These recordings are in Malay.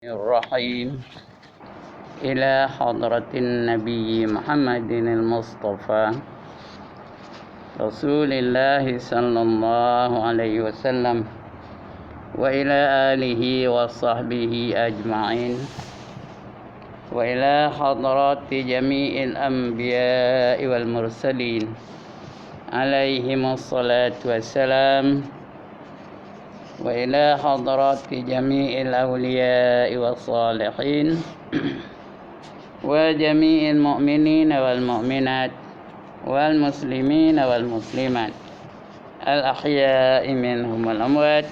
الرحيم إلى حضرة النبي محمد المصطفى رسول الله صلى الله عليه وسلم وإلى آله وصحبه أجمعين وإلى حضرات جميع الأنبياء والمرسلين عليهم الصلاة والسلام وإلى حضرات جميع الأولياء والصالحين وجميع المؤمنين والمؤمنات والمسلمين والمسلمات الأحياء منهم والأموات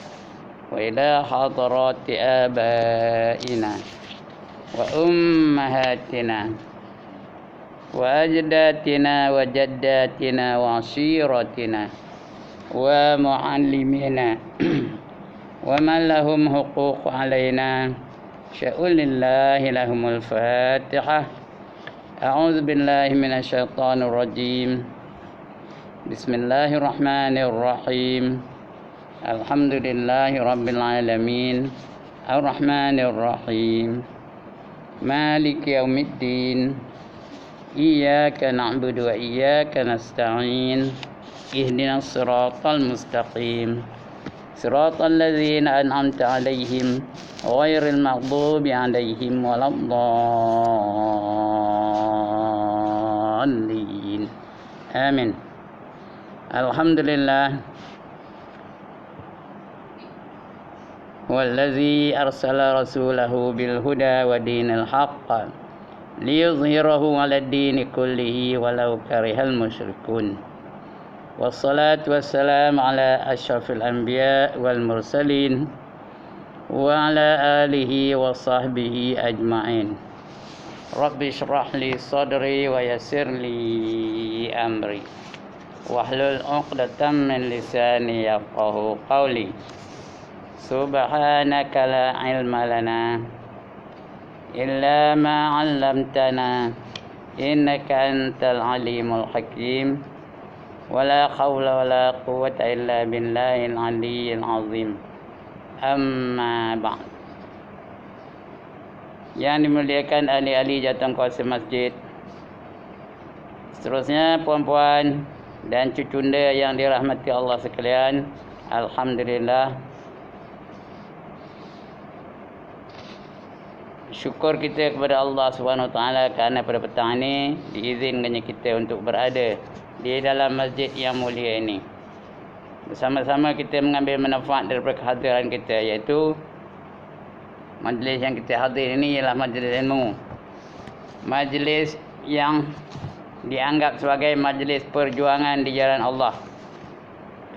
وإلى حضرات آبائنا وأمهاتنا وأجدادنا وجداتنا وعشيرتنا ومعلمينا ومن لهم حقوق علينا شاء لله لهم الفاتحة. أعوذ بالله من الشيطان الرجيم. بسم الله الرحمن الرحيم. الحمد لله رب العالمين الرحمن الرحيم مالك يوم الدين إياك نعبد وإياك نستعين اهدنا الصراط المستقيم صراط الذين أنعمت عليهم غير المغضوب عليهم ولا الضالين آمين. الحمد لله والذي أرسل رسوله بالهدى ودين الحق ليظهره على الدين كله ولو كره المشركون. والصلاة والسلام على أشرف الأنبياء والمرسلين وعلى آله وصحبه أجمعين. رب اشرح لي صدري ويسر لي أمري واحلل عقدة من لساني يفقهوا قولي. سبحانك لا علم لنا إلا ما علمتنا إنك أنت العليم الحكيم. ولا حول ولا قوة إلا بالله العلي العظيم. Amma ba'd. Yang dimuliakan ahli-ahli jawatankuasa masjid, seterusnya puan-puan dan cucunda yang dirahmati Allah sekalian, alhamdulillah, syukur kita kepada Allah Subhanahu Wa Taala kerana pada petang ini diizinkannya kita untuk berada di dalam masjid yang mulia ini. Bersama-sama kita mengambil manfaat daripada kehadiran kita, iaitu majlis yang kita hadir ini ialah majlis ilmu. Majlis yang dianggap sebagai majlis perjuangan di jalan Allah.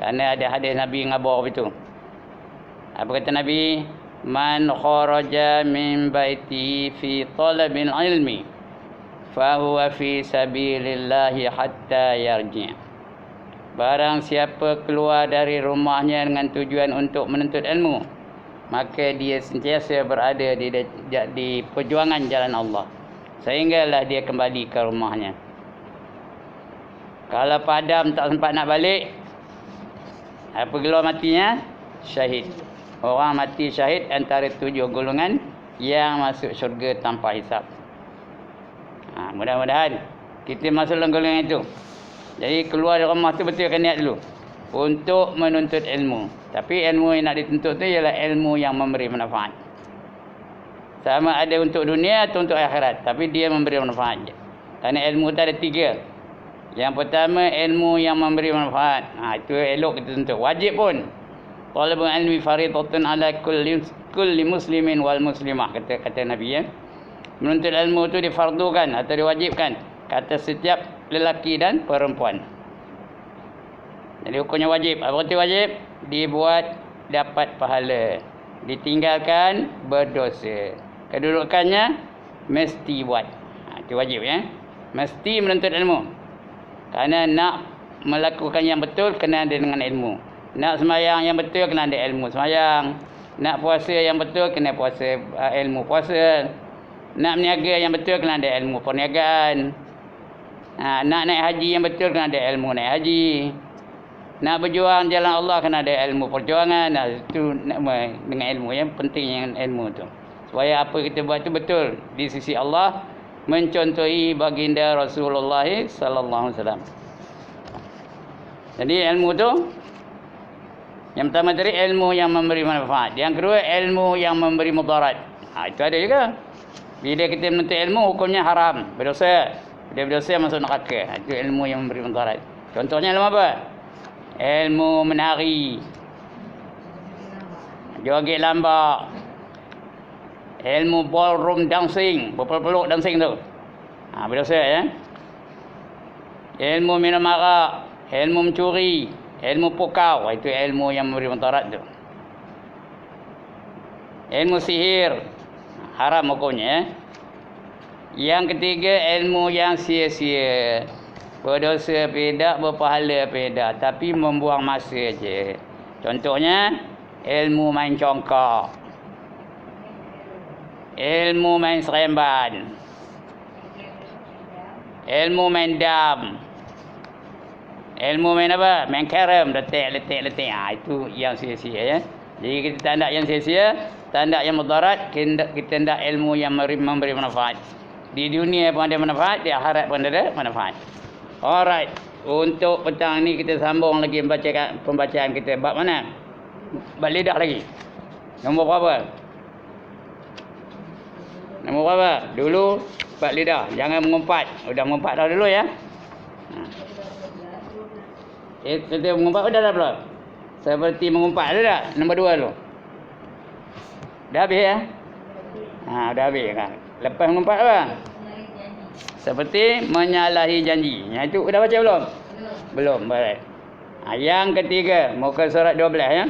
Kerana ada hadis Nabi ngabar begitu. Apa kata Nabi? Man kharaja min baiti fi talabil ilmi fahuwa fi sabilillahi hatta yarji'. Barang siapa keluar dari rumahnya dengan tujuan untuk menuntut ilmu, maka dia sentiasa berada di perjuangan jalan Allah sehinggalah dia kembali ke rumahnya. Kalau padam tak sempat nak balik, apa gelar matinya? Syahid. Orang mati syahid antara 7 golongan yang masuk syurga tanpa hisap. Mudah-mudahan kita masuk dalam golongan itu. Jadi keluar dari rumah tu betulkan niat dulu untuk menuntut ilmu. Tapi ilmu yang nak dituntut tu ialah ilmu yang memberi manfaat. Sama ada untuk dunia atau untuk akhirat, tapi dia memberi manfaat je. Kerana ilmu tu ada 3. Yang pertama, ilmu yang memberi manfaat. Itu elok kita tuntut. Wajib pun. Talabul ilmi faridatun ala kulli muslimin wal muslimah, kata Nabi ya. Menuntut ilmu tu difardukan atau diwajibkan kata setiap lelaki dan perempuan. Jadi hukumnya wajib. Apa itu wajib? Dibuat dapat pahala, ditinggalkan berdosa. Kedudukannya mesti buat. Itu wajib ya. Mesti menuntut ilmu. Kerana nak melakukan yang betul kena ada dengan ilmu. Nak sembahyang yang betul kena ada ilmu sembahyang. Nak puasa yang betul kena puasa ilmu puasa. Nak berniaga yang betul kena ada ilmu perniagaan. Nak naik haji yang betul kena ada ilmu naik haji. Nak berjuang jalan Allah kena ada ilmu perjuangan. Itu dengan ilmu yang penting yang ilmu tu. supaya apa kita buat tu betul di sisi Allah, mencontohi baginda Rasulullah sallallahu alaihi wasallam. Jadi ilmu tu yang pertama tadi ilmu yang memberi manfaat. Yang kedua ilmu yang memberi mudarat. Itu ada juga. Bila kita menuntut ilmu hukumnya haram, berdosa. Bila berdosa masuk neraka. Itu ilmu yang memberi mudarat. Contohnya ilmu apa? Ilmu menari, joget lambak, ilmu ballroom dancing, berpeluk dancing tu. Berdosa ya. Ilmu minum arak, ilmu mencuri, ilmu pukau, itu ilmu yang memberi mudarat tu. Ilmu sihir, haram hukumnya. Yang ketiga ilmu yang sia-sia, berdosa pedak, berpahala pedak, tapi membuang masa je. Contohnya ilmu main congkak, ilmu main seremban, ilmu main dam, ilmu main apa? Main carom, letak. Itu yang sia-sia ya. Jadi kita tak nak yang sia-sia, tak nak yang mudarat, kita nak ilmu yang memberi manfaat. Di dunia pun ada manfaat, di akhirat pun ada manfaat. Alright, untuk petang ni kita sambung lagi pembacaan kita. Bab mana? Bab lidah lagi. Nombor berapa? Nombor berapa? Dulu bab lidah. Jangan mengumpat. Udah mengumpat dah dulu ya. Kita mengumpat udah dah belum? Seperti mengumpat ada tak? Nombor 2 dulu. Dah habis ya? Dah habis kan. Lepas mengumpat apa? Seperti menyalahi janji. Yang itu dah baca belum? Belum. Baik. Yang ketiga, muka surat 12 ya.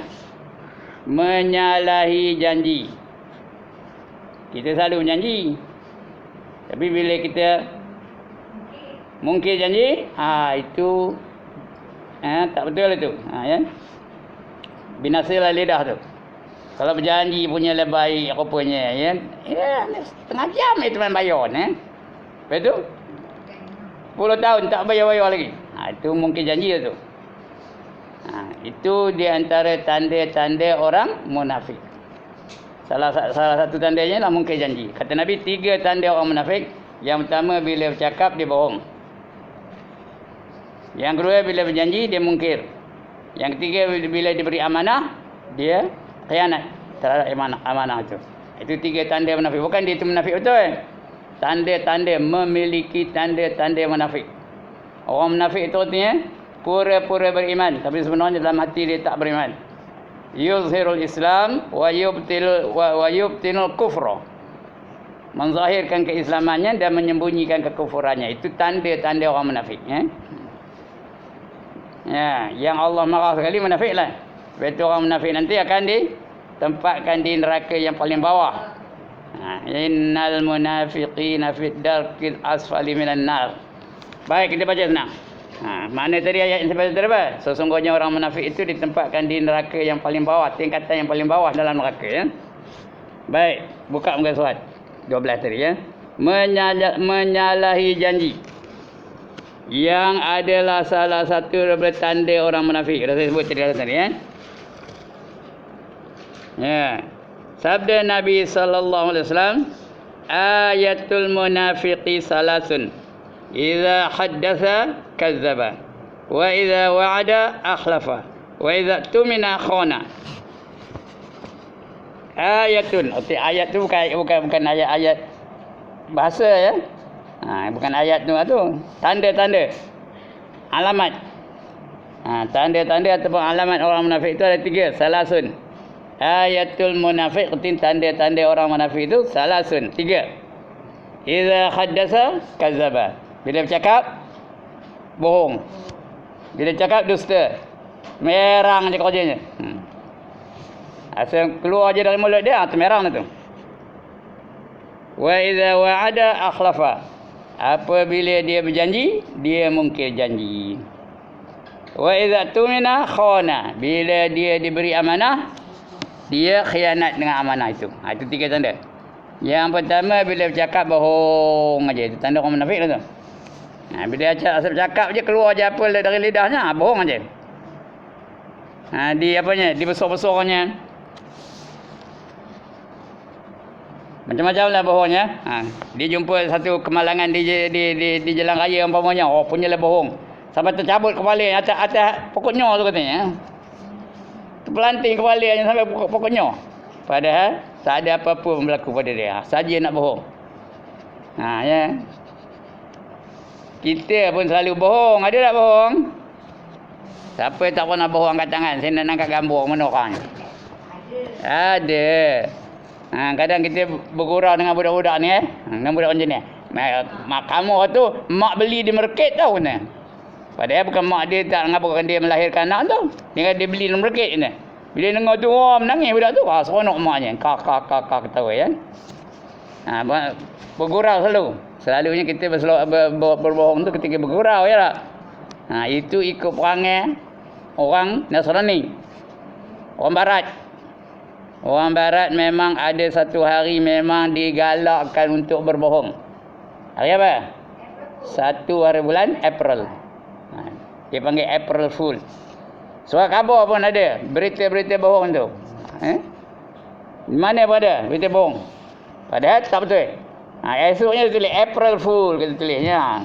Menyalahi janji. Kita selalu menjanji. Tapi bila kita mungkir janji, itu tak betul itu. Ya. Binasalah lidah tu. Kalau berjanji punya lebih rupanya ya. Setengah jam itu main bayar Lepas tu 10 tahun tak bayar-bayar lagi. Itu mungkin janji tu. Itu di antara tanda-tanda orang munafik. Salah satu tandanya lah mungkin janji. Kata Nabi 3 tanda orang munafik. Yang pertama bila bercakap dia bohong. Yang kedua bila berjanji dia mungkir. Yang ketiga bila diberi amanah dia khianat terhadap amanah itu. Itu 3 tanda munafik. Bukan dia itu munafik betul. Tanda-tanda, memiliki tanda-tanda munafik. Orang munafik itu artinya pura-pura beriman, tapi sebenarnya dalam hati dia tak beriman. Yuzhirul Islam wa yubtinul kufra. Menzahirkan keislamannya dan menyembunyikan kekufurannya. Itu tanda-tanda orang munafik ya. Yang Allah marah sekali munafiklah. Betul, orang munafik nanti akan ditempatkan di neraka yang paling bawah. Innal munafiqina fid darkil asfali minan nar. Baik, kita baca senang. Makna tadi ayat yang sebelah tadi apa? Sesungguhnya orang munafik itu ditempatkan di neraka yang paling bawah, tingkatan yang paling bawah dalam neraka ya. Baik, buka muka surat 12 tadi ya. Menyalahi janji. Yang adalah salah satu daripada tanda orang munafik. Dah saya sebut tadi ya. Ya. Sabda Nabi sallallahu alaihi wasallam, ayatul munafiqi salasun. Idza haddatsa kadzdzaba wa idza wa'ada akhlafa wa idza tumina khana. Ayatun, arti ayat tu bukan ayat bahasa ya. Bukan ayat tu tanda-tanda. Alamat. Tanda-tanda ataupun alamat orang munafik itu ada 3, salasun. Ayatul munafiq, tanda-tanda orang munafik itu salasun, 3. Idza haddatsa kadzdzaba. Bila bercakap bohong. Bila cakap dusta. Merang je kerjanya. Asal keluar je dari mulut dia merang tu. Wa idza wa'ada akhlafa. Apabila dia berjanji, dia mungkir janji. Wa idza tumina khana. Bila dia diberi amanah, dia khianat dengan amanah itu. Itu 3 tanda. Yang pertama bila bercakap bohong aja. Itu tanda orang munafik lah tu. Bila asal bercakap je keluar je apa dari lidahnya, bohong aja. Di apanya? Di besar-besarnya. Macam-macam lah bohongnya. Dia jumpa satu kemalangan di jalan raya umpamanya. Oh, punyalah bohong. Sampai tercabut kepala atas pokoknya tu katanya. Terpelanting kepalanya sampai pokoknya. Padahal tak ada apa-apa pun berlaku pada dia. Saja nak bohong. Ya. Kita pun selalu bohong. Ada tak bohong? Siapa tak pernah bohong angkat tangan? Saya nak angkat gambar mana orang? Ada. Kadang kita bergurau dengan budak-budak ni dengan budak macam ni. Mak kamu tu mak beli di market tau ni. Padahal bukan mak dia tak ngapakan dia melahirkan anak tu. Dia beli di market ni. Bila dengar tu menangis budak tu, seronok maknya. Kak ketawa ya. Bergurau selalu. Selalunya kita berbohong tu ketika bergurau ya tak? Itu ikut perangai orang Nasrani. Orang Barat. Orang Barat memang ada satu hari memang digalakkan untuk berbohong. Hari apa? 1 hari bulan April. Dia panggil April Fool. Surat khabar pun ada. Berita-berita bohong tu. Mana pun ada berita bohong. Padahal tak betul. Esoknya dia tulis April Fool. Kita tulisnya.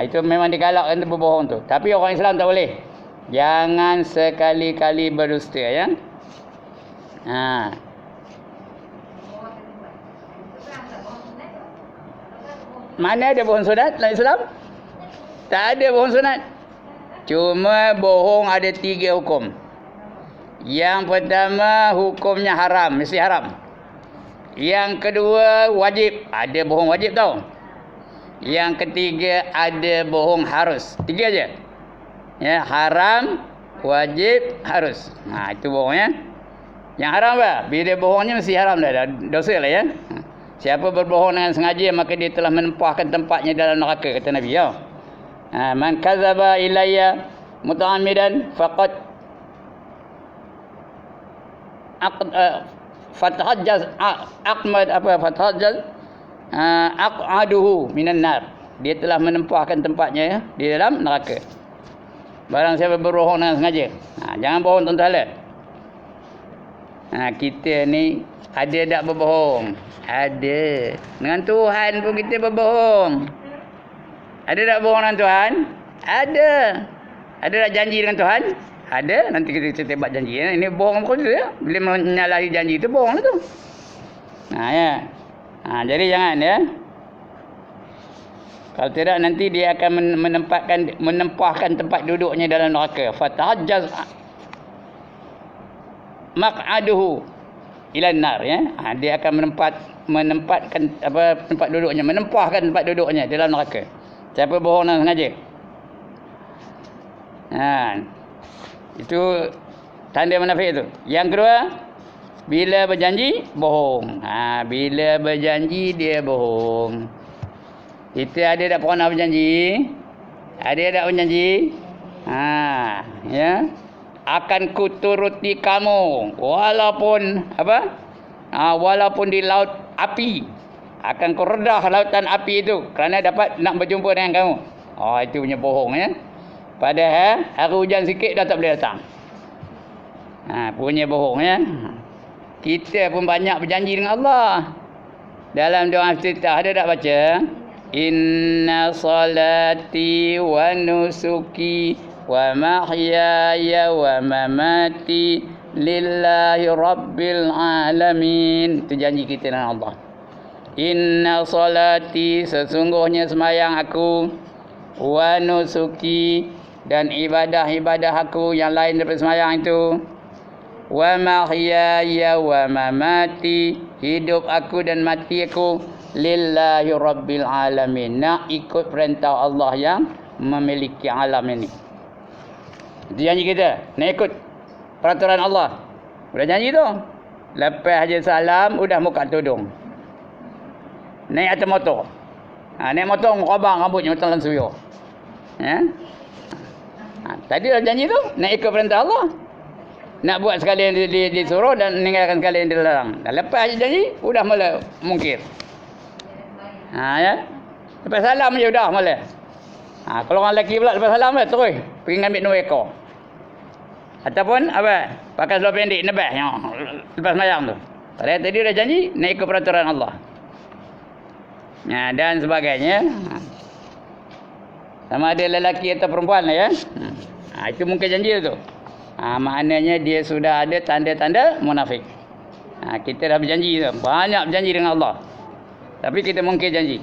Itu memang digalakkan untuk berbohong tu. Tapi orang Islam tak boleh. Jangan sekali-kali berdusta ya. Mana ada bohong sunat dalam Islam? Tak ada bohong sunat. Cuma bohong ada 3 hukum. Yang pertama hukumnya haram, mesti haram. Yang kedua wajib, ada bohong wajib tau. Yang ketiga ada bohong harus. 3 aja. Ya, haram, wajib, harus. Itu bohongnya. Yang haram apa? Bila bohongnya mesti haram dah dosa lah ya. Siapa berbohong dengan sengaja maka dia telah menempahkan tempatnya dalam neraka kata Nabi ya. Man kadzaba ilayya muta'ammidan faqad fatahajjaz aq'aduhu minan nar. Dia telah menempahkan tempatnya ya, di dalam neraka. Barang siapa berbohong dengan sengaja. Jangan bohong tuan-tuan. Kita ni ada tak berbohong? Ada. Dengan Tuhan pun kita berbohong. Ada tak bohong dengan Tuhan? Ada. Ada tak janji dengan Tuhan? Ada. Nanti kita tebak janji. Ini bohong pun tu ya. Bila menyalahi janji tu bohong lah tu. Ya. Jadi jangan ya. Kalau tidak nanti dia akan menempahkan tempat duduknya dalam neraka. Fatahajjaz maq'aduhu ilan nar ya. Dia akan menempatkan tempat duduknya, menempahkan tempat duduknya dalam neraka. Siapa bohong dengan sengaja. Itu tanda munafik itu. Yang kedua, bila berjanji bohong. Bila berjanji dia bohong. Kita ada tak pernah berjanji? Ada tak berjanji? Ya. Akan kuturuti kamu walaupun apa? Walaupun di laut api. Akan ku redah lautan api itu kerana dapat nak berjumpa dengan kamu. Itu punya bohong ya. Padahal hari hujan sikit dah tak boleh datang. Punya bohong ya. Kita pun banyak berjanji dengan Allah. Dalam doa iftitah ada tak baca? Inna salati wa nusuki wa mahyaya wa mamati lillahi rabbil alamin. Itu janji kita dengan Allah. Inna salati, sesungguhnya sembahyang aku, wa nusuki, dan ibadah-ibadah aku yang lain daripada sembahyang itu, wa mahyaya wa mamati, hidup aku dan mati aku, lillahi rabbil alamin, nak ikut perintah Allah yang memiliki alam ini. Itu janji kita, nak ikut peraturan Allah. Udah janji tu. Lepas haji salam, udah buka tudung. Naik atas motor. Naik motor, ngobang rambutnya macam dalam suyo. Ya? Tadi dah janji tu, nak ikut perintah Allah. Nak buat sekali yang disuruh dan meninggalkan sekali yang dilarang. Dan lepas haji janji, udah mula mungkir. Ya. Lepas salam je udah mula. Kalau orang lelaki pula lepas salam dah terus pergi ambil 2 ekor. Ataupun apa? Pakai seluar pendek nebah yang lepas mayang tu. Padahal tadi dah janji nak ikut peraturan Allah. Dan sebagainya. Sama ada lelaki atau perempuan lah ya. Itu mungkin janji tu. Maknanya dia sudah ada tanda-tanda munafik. Kita dah berjanji tu. Banyak berjanji dengan Allah. Tapi kita mungkin janji.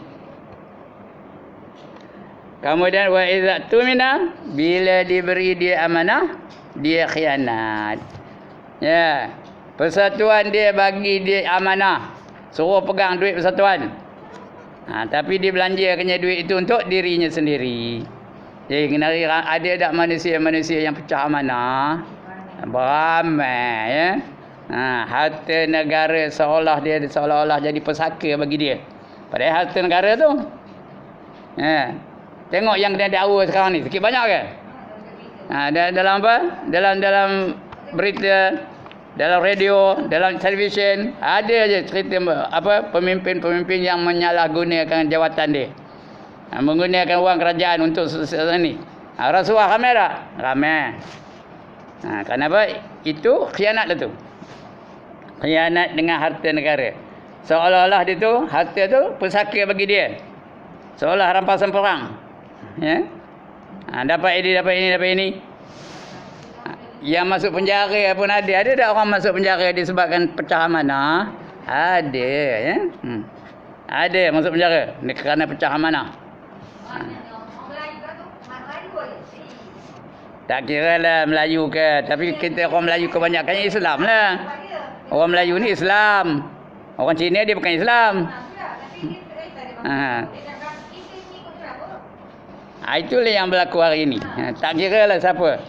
Kemudian wa idza tumina, bila diberi dia amanah, dia khianat. Ya. Persatuan dia bagi dia amanah. Suruh pegang duit persatuan. Tapi dia belanjakannya duit itu untuk dirinya sendiri. Jadi ada tak manusia-manusia yang pecah amanah? Beramai ya. Harta negara seolah-olah jadi pesaka bagi dia. Padahal harta negara tu. Tengok yang kena dakwa sekarang ni, sikit banyak ke? Dalam apa? Dalam berita, dalam radio, dalam televisyen, ada aja cerita pemimpin-pemimpin yang menyalahgunakan jawatan dia. Menggunakan wang kerajaan untuk ni. Rasuah ramai tak? Ramai. Kenapa? Itu khianat lah tu. Khianat dengan harta negara. Seolah-olah dia tu, harta tu pesaka bagi dia. Seolah rampasan perang. Ya. Dapat ini. Yang masuk penjara pun ada. Ada tak orang masuk penjara disebabkan pecah amanah? Ada ya. Ada masuk penjara kerana pecah amanah. Tak kira lah Melayu ke, tapi kita orang Melayu kebanyakannya Islam lah. Orang Melayu ni Islam. Orang Cina dia bukan Islam. Itulah yang berlaku hari ini. Tak kira lah siapa.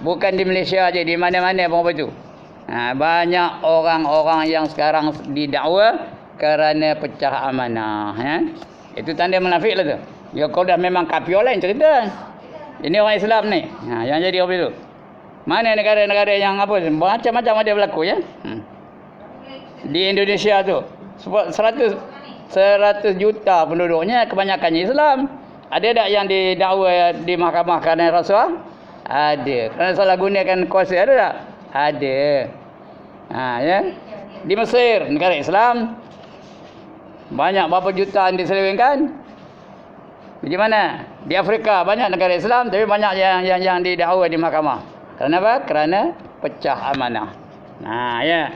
Bukan di Malaysia aja, di mana-mana pun begitu. Banyak orang-orang yang sekarang didakwa kerana pecah amanah. Itu tanda munafik lah tu. Ya kau dah memang kafir lain cerita. Ini orang Islam ni. Yang jadi apa itu? Mana negara-negara yang apa? Macam-macam ada berlaku ya. Di Indonesia tu 100 juta penduduknya kebanyakannya Islam. Ada tak yang didakwa di mahkamah kerana rasuah? Ada. Kerana salah gunakan kuasa ada tak? Ada. Ya. Di Mesir, negara Islam, banyak berapa juta yang diselewengkan? Di mana? Di Afrika banyak negara Islam tapi banyak yang didakwa di mahkamah. Kerana apa? Kerana pecah amanah. Ya.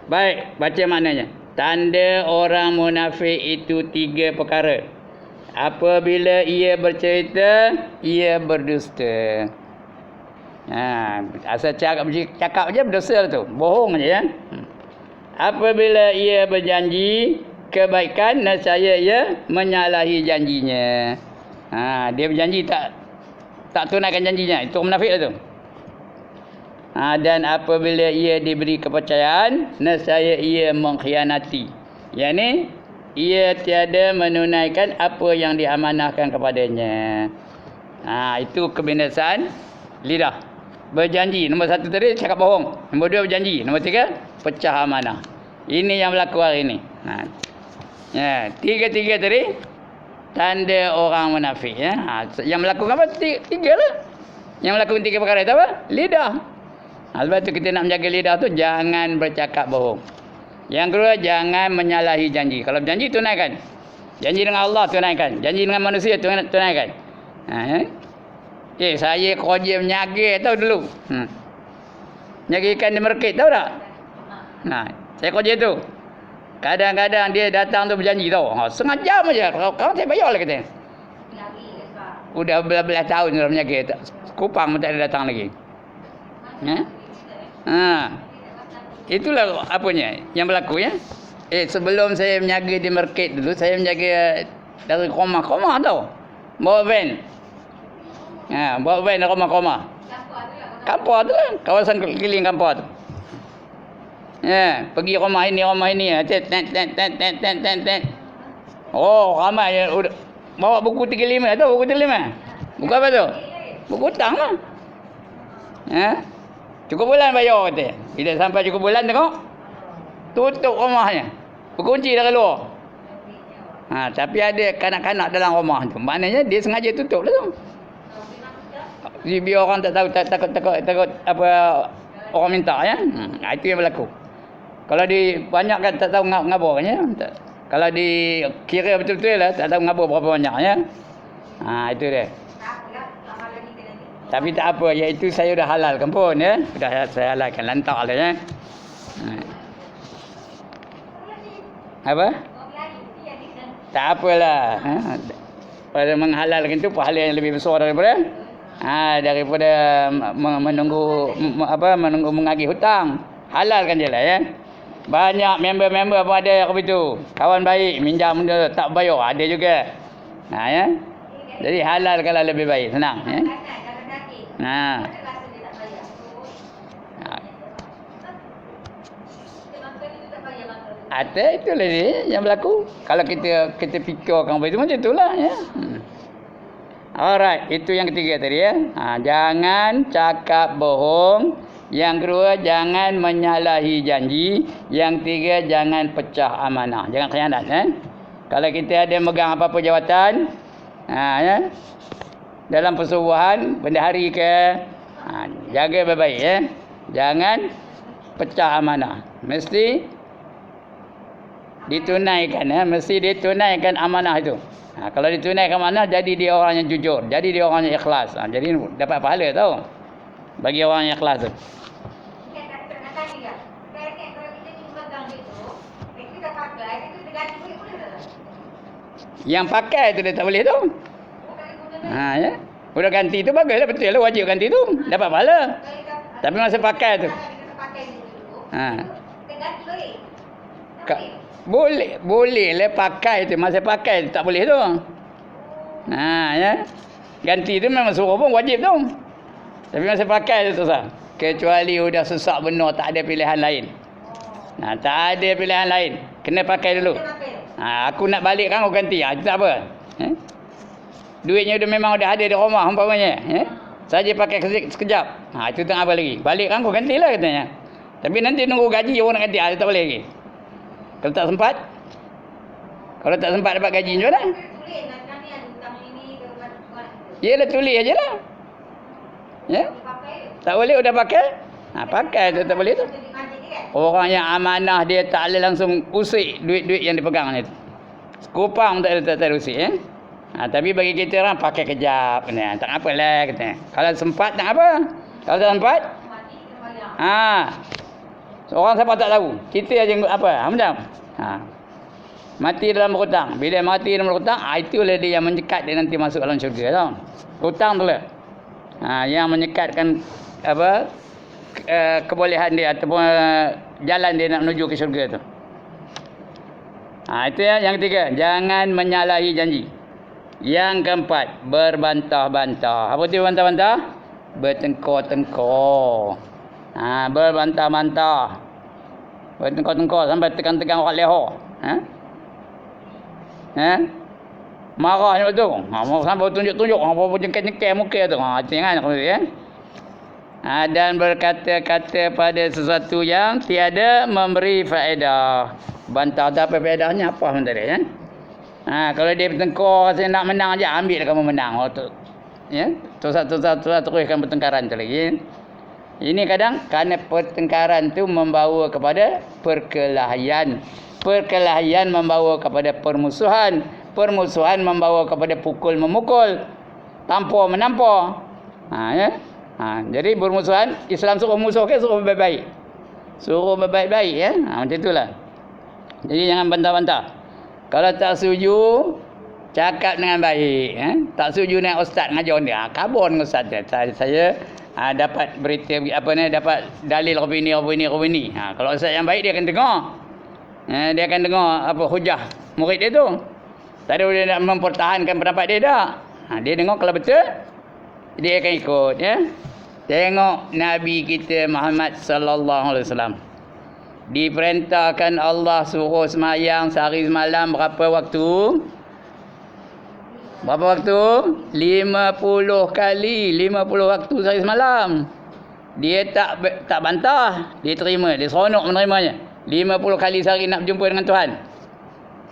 Baik, baca maknanya. Tanda orang munafik itu 3 perkara. Apabila ia bercerita, ia berdusta. Asal cakap je berdosa tu. Bohong je ya. Apabila ia berjanji kebaikan, nescaya ia menyalahi janjinya. Dia berjanji tak tunaikan janjinya. Itu munafik lah tu. Dan apabila ia diberi kepercayaan, nescaya ia mengkhianati. Yang ni, ia tiada menunaikan apa yang diamanahkan kepadanya. Itu kebinasaan lidah. Berjanji. Nombor 1 tadi cakap bohong. Nombor 2 berjanji. Nombor 3 pecah amanah. Ini yang berlaku hari ini. Tiga-tiga tadi tanda orang munafik ya. Yang melakukan apa? 3 lah. Yang melakukan 3 perkara itu apa? Lidah. Sebab tu kita nak menjaga lidah tu jangan bercakap bohong. Yang kedua, jangan menyalahi janji. Kalau berjanji tunaikan. Janji dengan Allah tunaikan. Janji dengan manusia tunaikan. Saya kerja menyaga tahu dulu. Menyaga ikan di market tahu tak? Saya kerja tu. Kadang-kadang dia datang tu berjanji tahu. Setengah jam aja. Kau saya bayar lah kata. Udah belas tahun dah menyaga. Kupang pun tak ada datang lagi. Itulah apanya yang berlaku ya. Sebelum saya menjaga di market dulu, saya menjaga dari Koma tau. Bawa van. Bawa van dari Koma. Kampung tu kan, kawasan keliling kampung tu. Pergi rumah ini. Oh, ramai yang bawa buku 35 tu, buku 35. Buku apa tu? Buku hutang lah. Cukup bulan bayar kata. Bila sampai cukup bulan tengok, tutup rumahnya. Berkunci dari luar. Tapi ada kanak-kanak dalam rumah tu. Maknanya dia sengaja tutup lah tu. Biar orang tak tahu, takut apa orang minta ya. Itu yang berlaku. Kalau di banyak kan tak tahu ngaburnya. Kalau dikira betul-betul lah tak tahu ngabur berapa banyaknya. Itu dia. Tapi tak apa, iaitu saya dah halalkan pun ya. Dah saya halalkan lantak lah ya. Apa? Tak apalah. Pada menghalalkan tu pahala yang lebih besar daripada menunggu menunggu mengagih hutang. Halalkan je lah ya. Banyak member-member pun ada apa itu. Kawan baik minjam dia tak bayar ada juga. Ya. Jadi halalkanlah lebih baik, senang ya. Ada itulah dia yang berlaku. Kalau kita fikirkan begitu macam itulah ya. Alright, itu yang ketiga tadi ya. Jangan cakap bohong. Yang kedua, jangan menyalahi janji. Yang tiga, jangan pecah amanah. Jangan khianat Kalau kita ada megang apa-apa jawatan, ya. Dalam persubuhan, bendahari ke, jaga baik-baik ya. Jangan pecah amanah. Mesti ditunaikan mesti ditunaikan amanah itu. Kalau ditunaikan amanah, jadi dia orang yang jujur, jadi dia orang yang ikhlas. Jadi dapat pahala tau bagi orang yang ikhlas tu. Yang pakai tu dia tak boleh tu. Ya. Udah ganti tu baguslah, betul lah, wajib ganti tu, dapat pahala. Tapi masa pakai tu. Boleh lah pakai tu, masa pakai tu tak boleh tu. Ya. Ganti tu memang suruh pun wajib tu. Tapi masa pakai tu susah. Kecuali udah sesak benar, tak ada pilihan lain. Tak ada pilihan lain, kena pakai dulu. Aku nak balik kan, aku ganti. Itu tak apa. Duitnya memang dah ada di rumah umpamanya. Saja pakai sekejap. Itu tak apa lagi. Balik kan, aku gantilah katanya. Tapi nanti nunggu gaji orang nak ganti. Itu tak boleh lagi. Kalau tak sempat, dapat gaji macam mana? Yelah, tulis aje lah. Ya? Tak boleh udah pakai? Pakai tu tak boleh tu. Orang yang amanah dia tak boleh langsung usik duit-duit yang dipegang ni. Kupang tak ada usik ya. Tapi bagi kita orang pakai kejap kena. Tak apalah katanya. Kalau sempat tak apa. Kalau tak sempat orang siapa tak tahu. Kita aja apa? Macam mati dalam berhutang. Bila mati dalam berhutang, itulah dia yang menyekat dia nanti masuk dalam syurga tau. Hutang tu lah. Yang menyekatkan kebolehan dia ataupun jalan dia nak menuju ke syurga tu. Itu ya, yang ketiga, jangan menyalahi janji. Yang keempat, berbantah-bantah. Apa tu berbantah-bantah? Bertengkar-tengkar. Berbantah-bantah. Bertengkar-tengkar sampai tekan-tekan orang leher. Marah ni betul. Sampai tunjuk-tunjuk, apa jengkel-jengkel muka tu. Jangan ya. Dan berkata-kata pada sesuatu yang tiada memberi faedah. Bantah tak apa faedahnya, apa sebentar ya. Kalau dia bertengkar, saya nak menang aja, ambil kamu menang. Ya, teruskan pertengkaran tu lagi. Ini kadang kerana pertengkaran tu membawa kepada perkelahian. Perkelahian membawa kepada permusuhan. Permusuhan membawa kepada pukul memukul, tampar menampar. Ya. Jadi bermusuhan, Islam suruh musuh ke suruh baik-baik. Suruh baik-baik ya. Macam itulah. Jadi jangan bantah-bantah. Kalau tak setuju, cakap dengan baik. Tak setuju dengan ustaz ngajar dia. Khabar dengan ustaz dia. Saya dapat berita dapat dalil opini. Kalau ustaz yang baik dia akan dengar. Dia akan dengar apa hujah murid dia tu. Tak ada dia nak mempertahankan pendapat dia dah. Dia dengar kalau betul, dia akan ikut ya. Tengok Nabi kita Muhammad sallallahu alaihi wasallam. Diperintahkan Allah suruh semayang sehari semalam berapa waktu? Berapa waktu? 50 kali, 50 waktu sehari semalam. Dia tak bantah, dia terima, dia seronok menerimanya. 50 kali sehari nak berjumpa dengan Tuhan.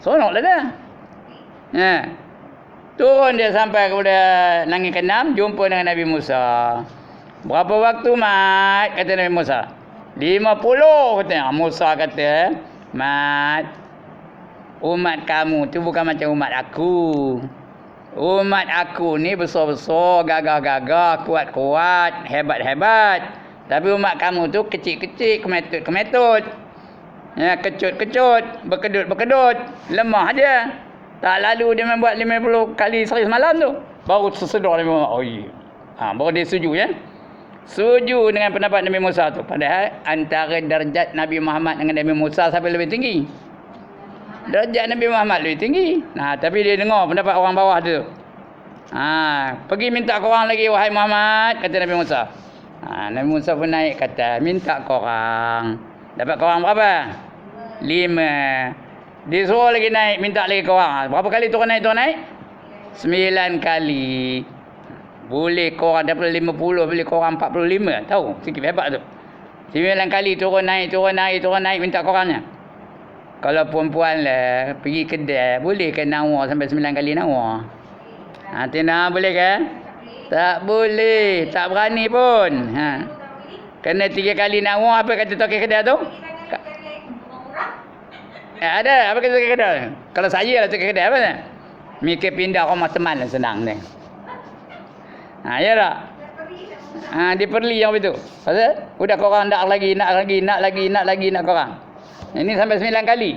Seronoklah dah. Turun dia sampai kepada langit ke-6, jumpa dengan Nabi Musa. Berapa waktu mat? Kata Nabi Musa. 50 katanya. Musa kata, Mat, umat kamu tu bukan macam umat aku. Umat aku ni besar-besar, gagah-gagah, kuat-kuat, hebat-hebat. Tapi umat kamu tu kecil-kecil, kemetut-kemetut. Ya, kecut-kecut, berkedut-berkedut, lemah dia. Tak lalu dia membuat 50 kali sehari semalam tu. Baru tersedar dia memang, oh iya. Baru dia setuju ya. Setuju dengan pendapat Nabi Musa tu. Padahal antara darjat Nabi Muhammad dengan Nabi Musa siapa lebih tinggi? Darjat Nabi Muhammad lebih tinggi. Tapi dia dengar pendapat orang bawah tu. Pergi minta korang lagi wahai Muhammad, kata Nabi Musa. Nabi Musa pun naik kata, minta korang. Dapat korang berapa? 5. Dia suruh lagi naik, minta lagi korang. Berapa kali turun naik? 9 kali. Boleh korang daripada 50, boleh korang 45. Tahu? Sikit hebat tu. 9 kali turun naik, minta korangnya. Kalau perempuan lah, pergi kedai, boleh ke nawar sampai 9 kali nawar? Tina boleh ke? Tak boleh. Tak berani pun. Kena 3 kali nawar, apa kata tokek kedai tu? Ada, apa kata tokek kedai? Kalau saya lah tokek kedai, apa ni? Mikir pindah rumah teman lah senang ni. Ya tak? Dia perli yang begitu. Pasal udah korang nak lagi korang. Ini sampai 9 kali.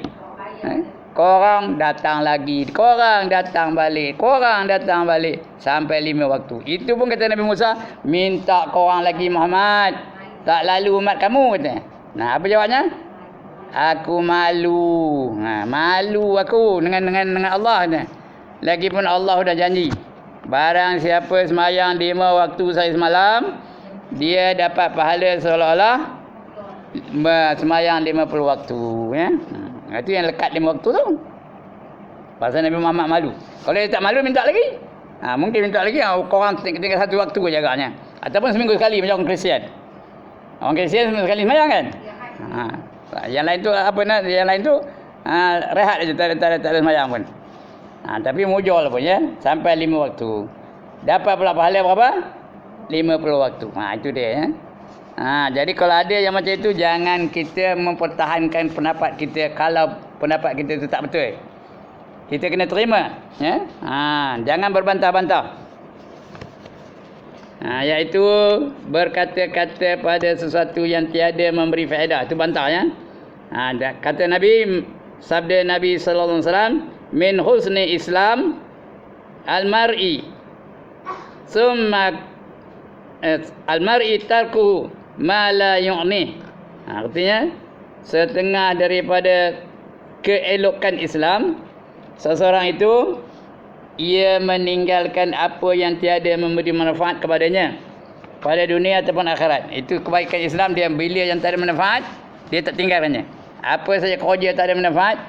Korang datang lagi. Korang datang balik. Sampai 5 waktu. Itu pun kata Nabi Musa, minta korang lagi Muhammad. Tak lalu umat kamu kata. Apa jawabnya? Aku malu. Malu aku dengan Allah kata. Lagipun Allah sudah janji. Barang siapa semayang 5 waktu sehari semalam, dia dapat pahala seolah-olah semayang 50 waktu. Ya? Itu yang lekat 5 waktu tu. Pasal Nabi Muhammad malu. Kalau dia tak malu, minta lagi. Mungkin minta lagi, korang tinggal 1 waktu je agaknya. Ataupun seminggu sekali macam orang Kristian. Orang Kristian seminggu sekali semayang kan? Yang lain tu apa nak? Yang lain tu rehat aja, tak ada semayang pun. Tapi mujol pun ya, sampai 5 waktu. Dapat pula pahala berapa? 50 waktu. Itu dia ya. Jadi kalau ada yang macam itu, jangan kita mempertahankan pendapat kita kalau pendapat kita itu tak betul. Kita kena terima, ya. Jangan berbantah-bantah. Iaitu berkata-kata pada sesuatu yang tiada memberi faedah. Itu bantah ya. Kata Nabi, sabda Nabi sallallahu alaihi wasallam, min husni Islam al-mar'i summa al-mar'i tarku ma la yu'ni. Artinya setengah daripada keelokan Islam seseorang itu ia meninggalkan apa yang tiada memberi manfaat kepadanya pada dunia ataupun akhirat. Itu kebaikan Islam, dia bila yang tak ada manfaat dia tak tinggalkannya. Apa saja kerja tak ada manfaat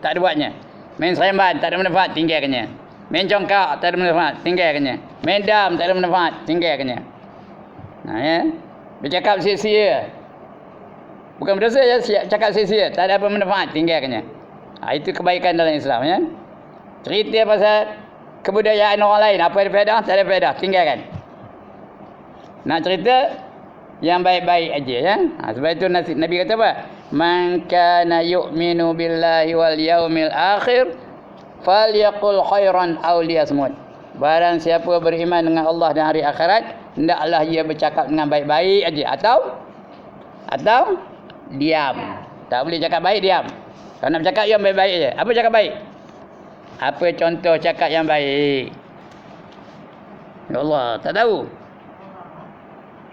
tak ada buatnya. Main seremban tak ada manfaat, tinggalkannya. Main congkak tak ada manfaat, tinggalkannya. Main dam tak ada manfaat, tinggalkannya. Ya. Bercakap sia-sia, bukan berdosa ya, cakap sia-sia, tak ada apa manfaat, tinggalkannya. Itu kebaikan dalam Islam ya. Cerita pasal kebudayaan orang lain, apa ada faedah, tak ada faedah, tinggalkan. Nak cerita yang baik-baik aja ya. Sebab itu Nabi kata apa? Man kana yu'minu billahi wal yaumil akhir falyaqul khairan aw liyasmut. Barang siapa beriman dengan Allah dan hari akhirat, hendaklah ia bercakap dengan baik-baik aja atau diam. Tak boleh cakap baik, diam. Kalau nak bercakap yang baik-baik aja. Apa cakap baik? Apa contoh cakap yang baik? Ya Allah, tak tahu.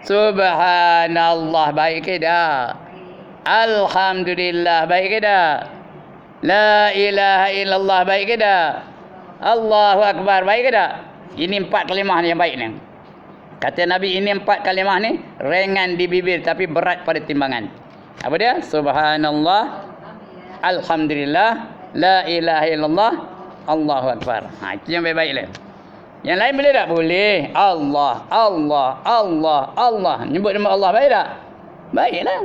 Subhanallah, baik ke tak? Alhamdulillah, baik ke tak? La ilaha illallah, baik ke tak? Allahu Akbar, baik ke tak? Ini 4 kalimah ni yang baik ni. Kata Nabi, ini 4 kalimah ni ringan di bibir tapi berat pada timbangan. Apa dia? Subhanallah, Alhamdulillah, La ilaha illallah, Allahu Akbar. Itu yang baik-baik lah. Yang lain boleh tak? Boleh. Allah, Allah, Allah, Allah. Nyebut nama Allah baik tak? Baiklah.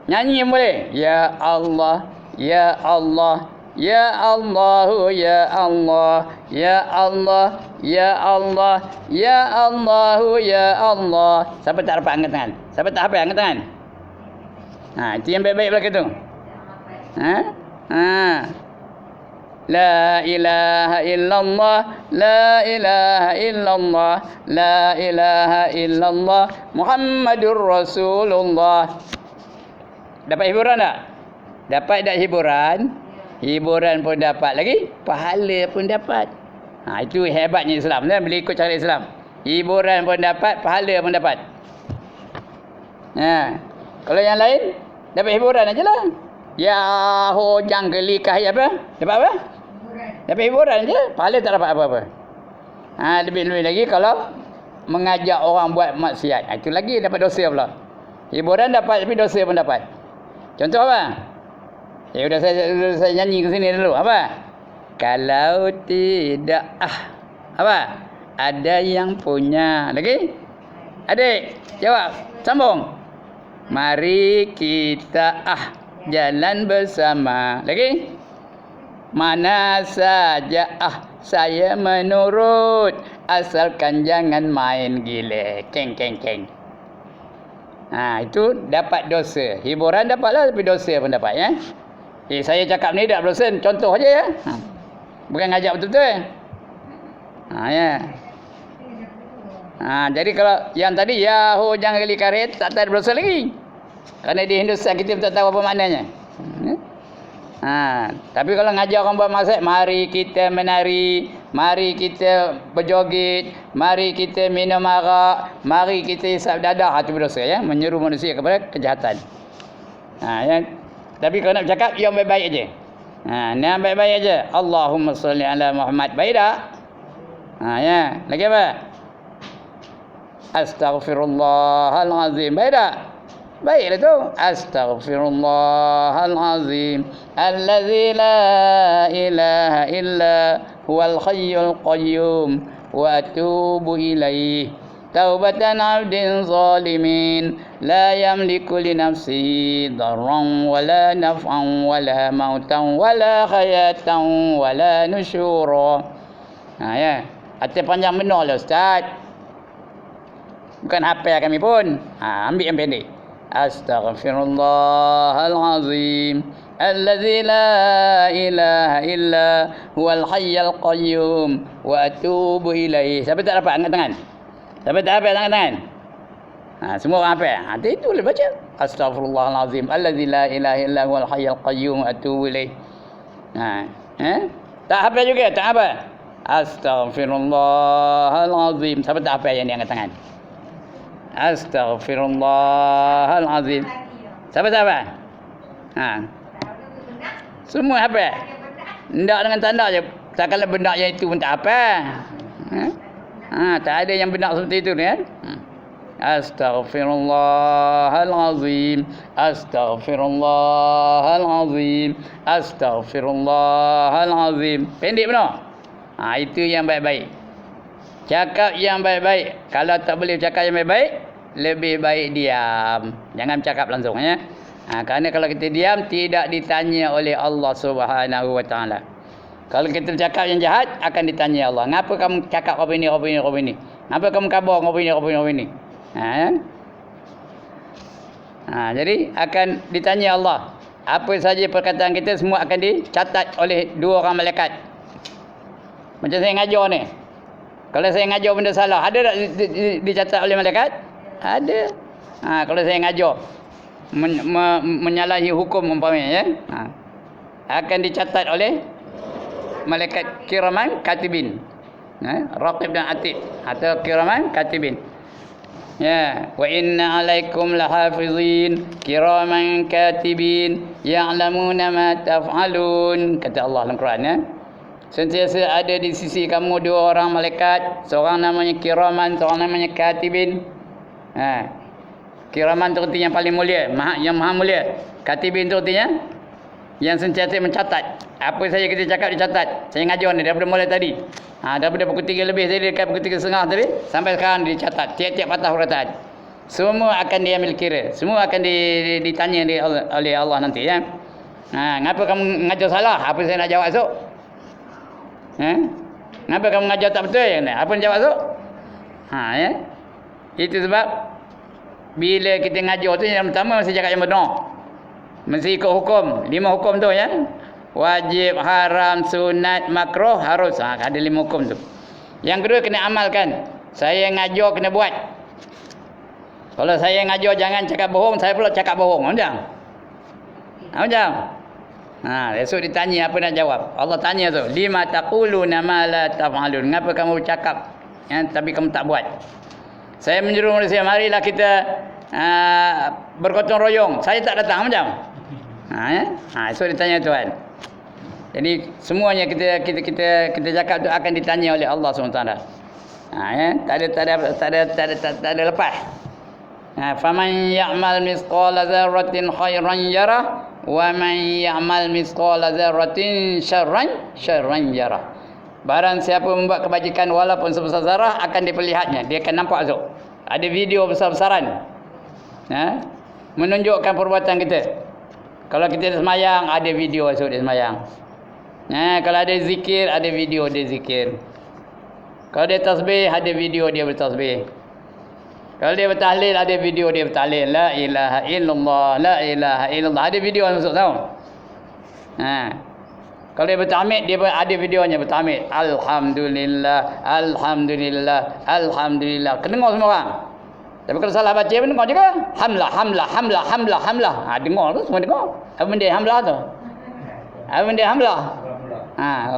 Nyanyi yang boleh. Ya Allah, Ya Allah, Ya Allah, Ya Allah, Ya Allah, Ya Allah, Ya Allah, Ya Allah. Siapa tak dapat angkat tangan? Siapa tak apa angkat tangan? Itu yang baik-baik belaka tu. Ha? Ha. La ilaha illallah, la ilaha illallah, la ilaha illallah, Muhammadur Rasulullah. Dapat hiburan tak? Dapat tak hiburan? Hiburan pun dapat lagi, pahala pun dapat. Itu hebatnya Islam, bila ikut cara Islam. Hiburan pun dapat, pahala pun dapat. Kalau yang lain, dapat hiburan aja lah. Ya ho janggeli kahai apa? Dapat apa? Dapat hiburan je, pahala tak dapat apa-apa. Lebih-lebih lagi kalau mengajak orang buat maksiat. Itu lagi dapat dosa pula. Hiburan dapat tapi dosa pun dapat. Contoh apa? Sudah saya nyanyi ke sini dulu. Apa? Kalau tidak apa? Ada yang punya. Lagi? Adik, jawab. Sambung. Mari kita jalan bersama. Lagi? Mana saja saya menurut, asalkan jangan main gila. Keng. Itu dapat dosa. Hiburan dapatlah tapi dosa pun dapat ya. Saya cakap ni tak berdosa, contoh aja ya. Bukan ngajak betul-betul. Ya. Jadi kalau yang tadi Yahu jangan geli karet tak ada berdosa lagi. Kerana di Hindustan kita tak tahu apa maknanya. Tapi kalau ngajak orang buat maksiat, mari kita menari, mari kita berjoget, mari kita minum arak, mari kita isap dadah, itu berdosa ya, menyeru manusia kepada kejahatan. Ya. Tapi kalau nak bercakap yang baik-baik aja. Yang baik-baik aja. Allahumma salli ala Muhammad. Baik tak? Ya. Lagi apa? Astaghfirullahalazim. Baik tak? Baiklah tu. Astaghfirullahalazim. Allazi la ilaha illa huwal hayyul qayyum wa atubu ilaih. Taubatan 'abdin zalimin la yamliku li nafsihi darran wala naf'an wala mautan wala hayatan wala nusyura. Ya. Arti panjang benar lah Ustaz. Bukan hafal kami pun. Ambil yang pendek. Astaghfirullahalazim allazi la ilaha illa huwal hayyul qayyum wa atubu ilaih. Siapa tak dapat angkat tangan? Siapa tak hafal angkat tangan? Semua orang hafal. Itu boleh baca. Astaghfirullahalazim allazi la ilaha illa huwal hayyul qayyum wa atubu ilaih. Tak hafal juga, tak hafal. Astaghfirullahalazim. Siapa tak hafal yang ni angkat tangan? Astaghfirullahalazim. Siapa tak hafal? Semua hafal. Ndak dengan tanda je. Tak kalau benda yang itu pun tak hafal. Tak ada yang benar seperti itu ni kan? Astaghfirullahalazim. Astaghfirullahalazim. Astaghfirullahalazim. Pendek benar. Itu yang baik-baik. Cakap yang baik-baik. Kalau tak boleh cakap yang baik-baik, lebih baik diam. Jangan cakap langsung ya. Kerana kalau kita diam, tidak ditanya oleh Allah Subhanahu Wa Taala. Kalau kita cakap yang jahat, akan ditanya Allah. Ngapa kamu cakap apa ini? Ngapa kamu khabar apa ini? Jadi akan ditanya Allah. Apa saja perkataan kita semua akan dicatat oleh dua orang malaikat. Macam saya ngajar ni. Kalau saya ngajar benda salah, ada tak dicatat oleh malaikat? Ada. Kalau saya ngajar menyalahi hukum umpamanya ya, akan dicatat oleh malaikat kiraman katibin. Raqib dan atid atau kiraman katibin. Ya, wa inna alaikum lahafizin kiraman katibin ya'lamuna ma taf'alun, kata Allah dalam Quran ya. Sentiasa ada di sisi kamu dua orang malaikat, seorang namanya kiraman, seorang namanya katibin. Kiraman itu artinya yang paling mulia, yang maha mulia. Katibin itu artinya yang sentiasa mencatat. Apa saja kita cakap dicatat. Saya ngajar ni daripada mulai tadi. Daripada pukul 3 lebih tadi dekat pukul 3.30 tadi sampai sekarang dicatat tiap-tiap patah perkataan. Semua akan diambil kira. Semua akan ditanya oleh Allah nanti ya. Ngapa kamu ngajar salah? Apa saya nak jawab esok? Ngapa kamu ngajar tak betul? Apa yang jawab esok? Ya. Itu sebab bila kita ngajar tu yang pertama mesti cakap yang benar. Mesti ikut hukum. 5 hukum tu ya. Wajib, haram, sunat, makruh, harus. Ada 5 hukum tu. Yang kedua kena amalkan. Saya ngajar kena buat. Kalau saya ngajar jangan cakap bohong, saya pula cakap bohong. Macam? Macam? Esok ditanya apa nak jawab. Allah tanya tu, lima taquluna ma la taf'alun. Ngapa kamu bercakap tapi kamu tak buat? Saya menyeru manusia, marilah kita bergotong royong. Saya tak datang macam. Esok ditanya Tuhan. Jadi semuanya kita cakap tu akan ditanya oleh Allah SWT. Tak ada lepas. Faman ya'mal misqala dzarratin khairan yarah wa man ya'mal misqala dzarratin syarran yarah. Barang siapa membuat kebajikan walaupun sebesar zarah akan diperlihatnya. Dia akan nampak tu. Ada video besar-besaran. Menunjukkan perbuatan kita. Kalau kita semayang, ada video esok dia semayang. Kalau ada zikir, ada video dia zikir. Kalau dia tasbih, ada video dia bertasbih. Kalau dia bertahlil, ada video dia bertahlil. La ilaha illallah, la ilaha illallah. Ada video yang masuk tahu. Kalau dia bertahmid, dia ada videonya bertahmid. Alhamdulillah, alhamdulillah, alhamdulillah. Kena dengar semua orang. Tapi kalau salah baca pun dengar juga. Hamlah, hamlah, hamlah, hamlah, hamlah. Dengar tu, semua dengar. Apa benda hamlah tu? Apa benda hamlah?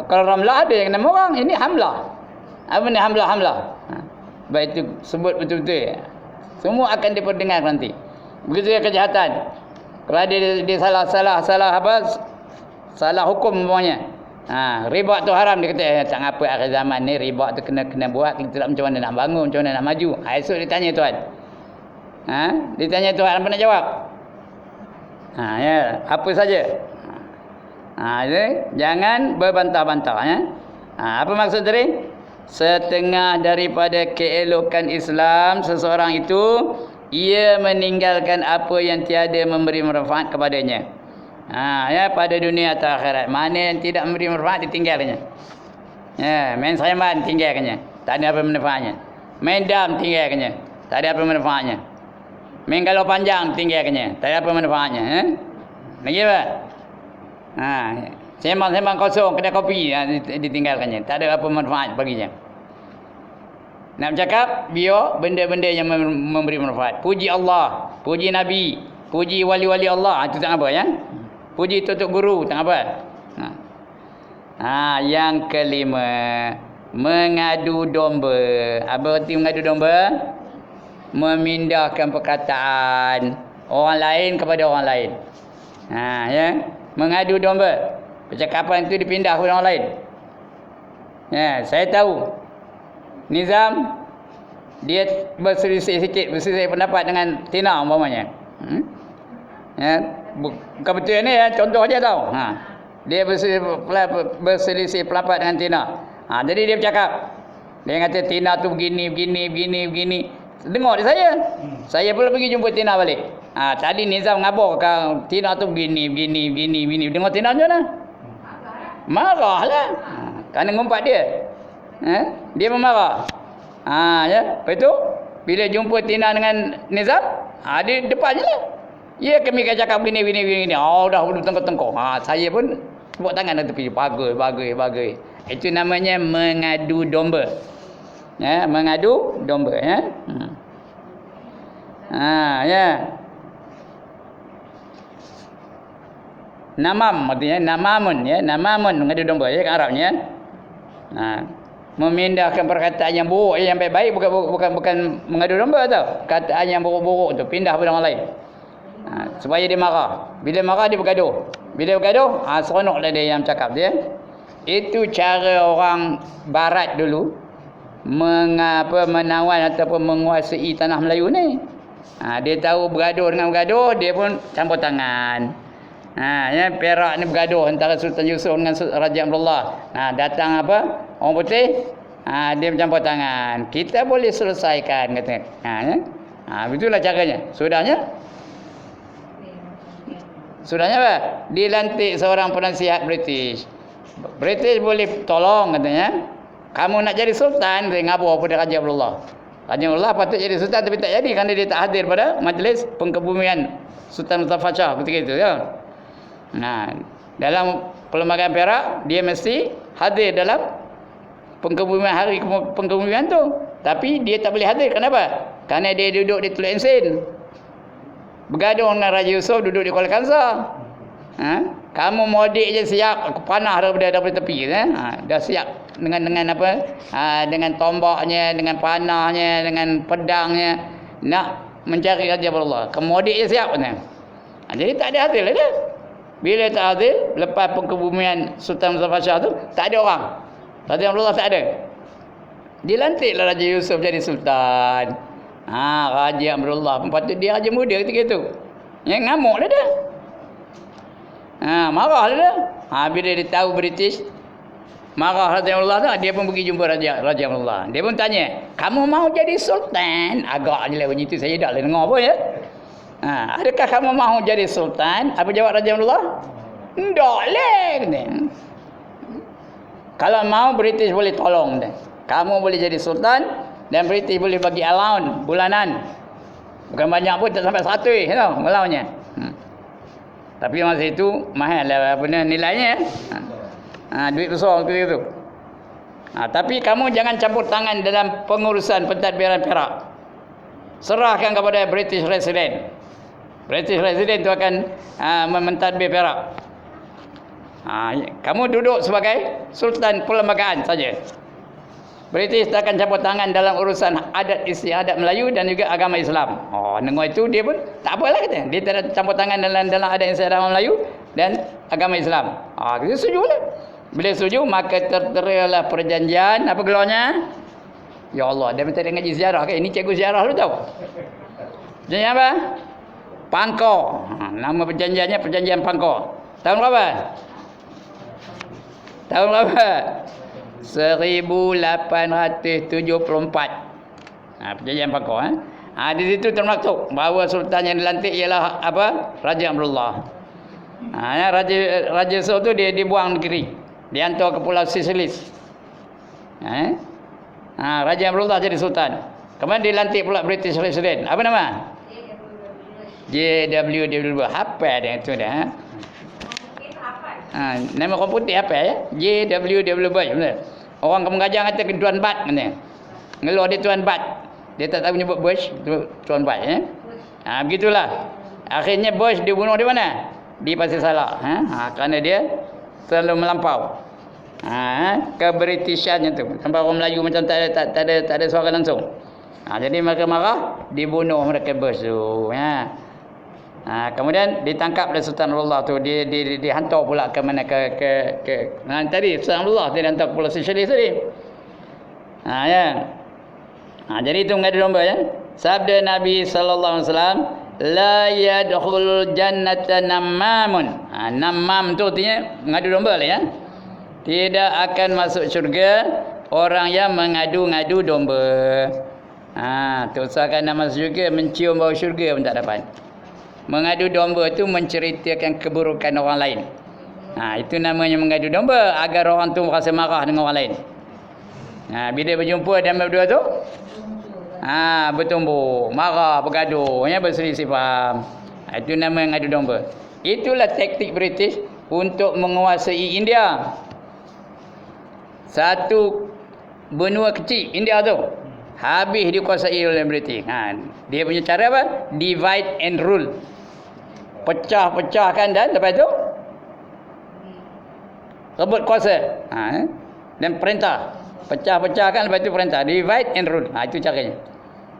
Kalau ramlah ada yang nama orang. Ini hamlah. Apa benda hamlah, hamlah? Baik itu sebut betul-betul. Semua akan diperdengar nanti. Begitu juga kejahatan. Kalau dia salah apa? Salah hukum umpamanya. Riba tu haram, dia kata tak apa akhir zaman ni riba tu kena buat, kita tak macam mana nak bangun, macam mana nak maju. Esok ditanya Tuhan. Ditanya Tuhan apa nak jawab? Ya, apa saja. Jangan berbantah-bantah ya. Apa maksud tadi? Setengah daripada keelokan Islam seseorang itu ia meninggalkan apa yang tiada memberi manfaat kepadanya. Pada dunia atau akhirat. Mana yang tidak memberi manfaat ditinggalkannya. Main sayman tinggalkannya. Tak ada apa manfaatnya. Main dam tinggalkannya. Tak ada apa manfaatnya. Main galau panjang tinggalkannya. Tak ada apa manfaatnya. Lagi apa? Sembang-sembang kosong kedai kopi ditinggalkannya. Tak ada apa manfaat baginya. Nak bercakap, biar benda-benda yang memberi manfaat. Puji Allah, puji Nabi, puji wali-wali Allah. Itu tak apa ya. Puji tutup guru, tak apa. Yang kelima, mengadu domba. Apa arti mengadu domba? Memindahkan perkataan orang lain kepada orang lain. Ya, mengadu domba. Percakapan itu dipindah kepada orang lain. Saya tahu Nizam dia berselisih sikit, berselisih pendapat dengan Tina umpamanya. Bukan betul ni ya, contoh aja tahu. Dia berselisih pendapat dengan Tina. Jadi dia bercakap. Dia kata Tina tu begini. Dengar dia saya. Saya pula pergi jumpa Tina balik. Tadi Nizam ngabar kau Tina tu begini. Dengar Tina macam mana? Marahlah. Kerana ngumpat dia. Dia memarah. Ya. Lepas tu bila jumpa Tina dengan Nizam, dia depan je lah. Ya, kami akan cakap begini. Dah belum tengkok-tengkok. Saya pun tepuk tangan dah tepi. Bagus. Itu namanya mengadu domba. Ya, mengadu domba ya. Ya. Namam artinya namamun ya, namamun mengadu domba ya kat Arabnya. Memindahkan perkataan yang buruk yang baik-baik bukan mengadu domba tau. Kataan yang buruk-buruk tu pindah pada orang lain. Supaya dia marah. Bila marah dia bergaduh. Bila bergaduh, seronoklah dia yang cakap dia. Itu cara orang barat dulu menawan ataupun menguasai tanah Melayu ni. Dia tahu bergaduh dengan bergaduh, dia pun campur tangan. Ya, Perak ni bergaduh antara Sultan Yusuf dengan Raja Abdullah. Datang apa? Orang putih. Dia mencampur tangan. Kita boleh selesaikan kata. Ya. Begitulah caranya. Sudahnya apa? Dilantik seorang penasihat British. British boleh tolong katanya. Kamu nak jadi sultan, dia ngabur pada Raja Abdullah. Raja Abdullah patut jadi sultan tapi tak jadi kerana dia tak hadir pada majlis pengkebumian Sultan Mustafa Shah ketika itu ya. Nah, dalam perlembagaan Perak dia mesti hadir dalam pengkebumian hari pengkebumian tu. Tapi dia tak boleh hadir. Kenapa? Kerana dia duduk di Teluk Ensin. Bergaduh dengan Raja Yusof duduk di Kuala Kangsar. Kamu modik je siap, aku panah daripada tepi dah siap dengan apa? Dengan tombaknya, dengan panahnya, dengan pedangnya nak mencari Raja Allah. Kamu modik je siap jadi tak ada hasil dia. Bila tak hasil, lepas pengkebumian Sultan Muzaffar Shah tu, tak ada orang. Raja Allah tak ada. Dilantiklah Raja Yusof jadi sultan. Raja Amrullah pun patut dia raja muda ketika itu. Yang ngamuk dia. Marah dia. Bila dia tahu British marah Raja Amrullah tu, dia pun pergi jumpa Raja Amrullah. Dia pun tanya, "Kamu mau jadi sultan?" Agak je lah bunyi tu, saya tak boleh dengar pun ya. Adakah kamu mau jadi sultan? Apa jawab Raja Amrullah? "Tak leh." Kalau mau British boleh tolong dia. Kamu boleh jadi sultan dan British boleh bagi allowance bulanan. Bukan banyak pun, tak sampai 100 tahu allowance-nya. Tapi masa itu mahal lah nilainya. Duit besar waktu itu. Tapi kamu jangan campur tangan dalam pengurusan pentadbiran Perak. Serahkan kepada British Resident. British Resident itu akan mentadbir Perak. Kamu duduk sebagai sultan perlembagaan saja. British tak akan campur tangan dalam urusan adat istiadat Melayu dan juga agama Islam. Dengar itu dia pun tak apalah kata. Dia tak ada campur tangan dalam adat istiadat Melayu dan agama Islam. Kita setujulah. Bila setuju maka terteralah perjanjian apa gelarnya? Ya Allah, dia minta dia ngaji sejarah ke? Ini cikgu sejarah lu tahu. Perjanjian apa? Pangkor. Nama perjanjiannya perjanjian Pangkor. Tahun berapa? Tahun berapa? 1874. Perjanjian Pangkor. Di situ termaktub bahawa sultan yang dilantik ialah apa? Raja Amrullah. Raja Yusof tu dia dibuang negeri. Dihantar ke Pulau Seychelles. Raja Amrullah jadi sultan. Kemudian dilantik pula British Resident. Apa nama? JWW. Apa dia tu dah? Nama komputer apa ya? JWW. Benar. Orang Kampung Gajang kata ke Tuan Bat kata. Ngeluar dia Tuan Bat. Dia tak tahu menyebut Bush, Tuan Bat ya. Begitulah. Akhirnya Bush dibunuh di mana? Di Pasir Salak. Kerana dia terlalu melampau. Ke-Britishannya tu. Sampai orang Melayu macam tak ada suara langsung. Jadi mereka marah, dibunuh mereka Bush tu. Kemudian ditangkap oleh Sultan Amrullah tu, dihantar pula ke mana ke tadi Sultan Amrullah dia hantar ke Pulau Seychelles tadi. Jadi itu mengadu domba ya. Sabda Nabi sallallahu alaihi wasallam, la yadkhulul jannata nammamun. Nammam tu artinya mengadu domba lah ya. Tidak akan masuk syurga orang yang mengadu-ngadu domba. Tu usahakan nak masuk syurga, mencium bau syurga pun tak dapat. Mengadu domba itu menceritakan keburukan orang lain. Itu namanya mengadu domba agar orang tu merasa marah dengan orang lain. Bila berjumpa dan berdua tu bertumbuh, marah, bergaduh, berselisih faham. Itu nama mengadu domba. Itulah taktik British untuk menguasai India. Satu benua kecil India tu habis dikuasai oleh British. Dia punya cara apa? Divide and rule. Pecah-pecahkan dan lepas tu rebut kuasa. Dan perintah. Pecah-pecahkan lepas tu perintah. Divide and rule. Itu caranya.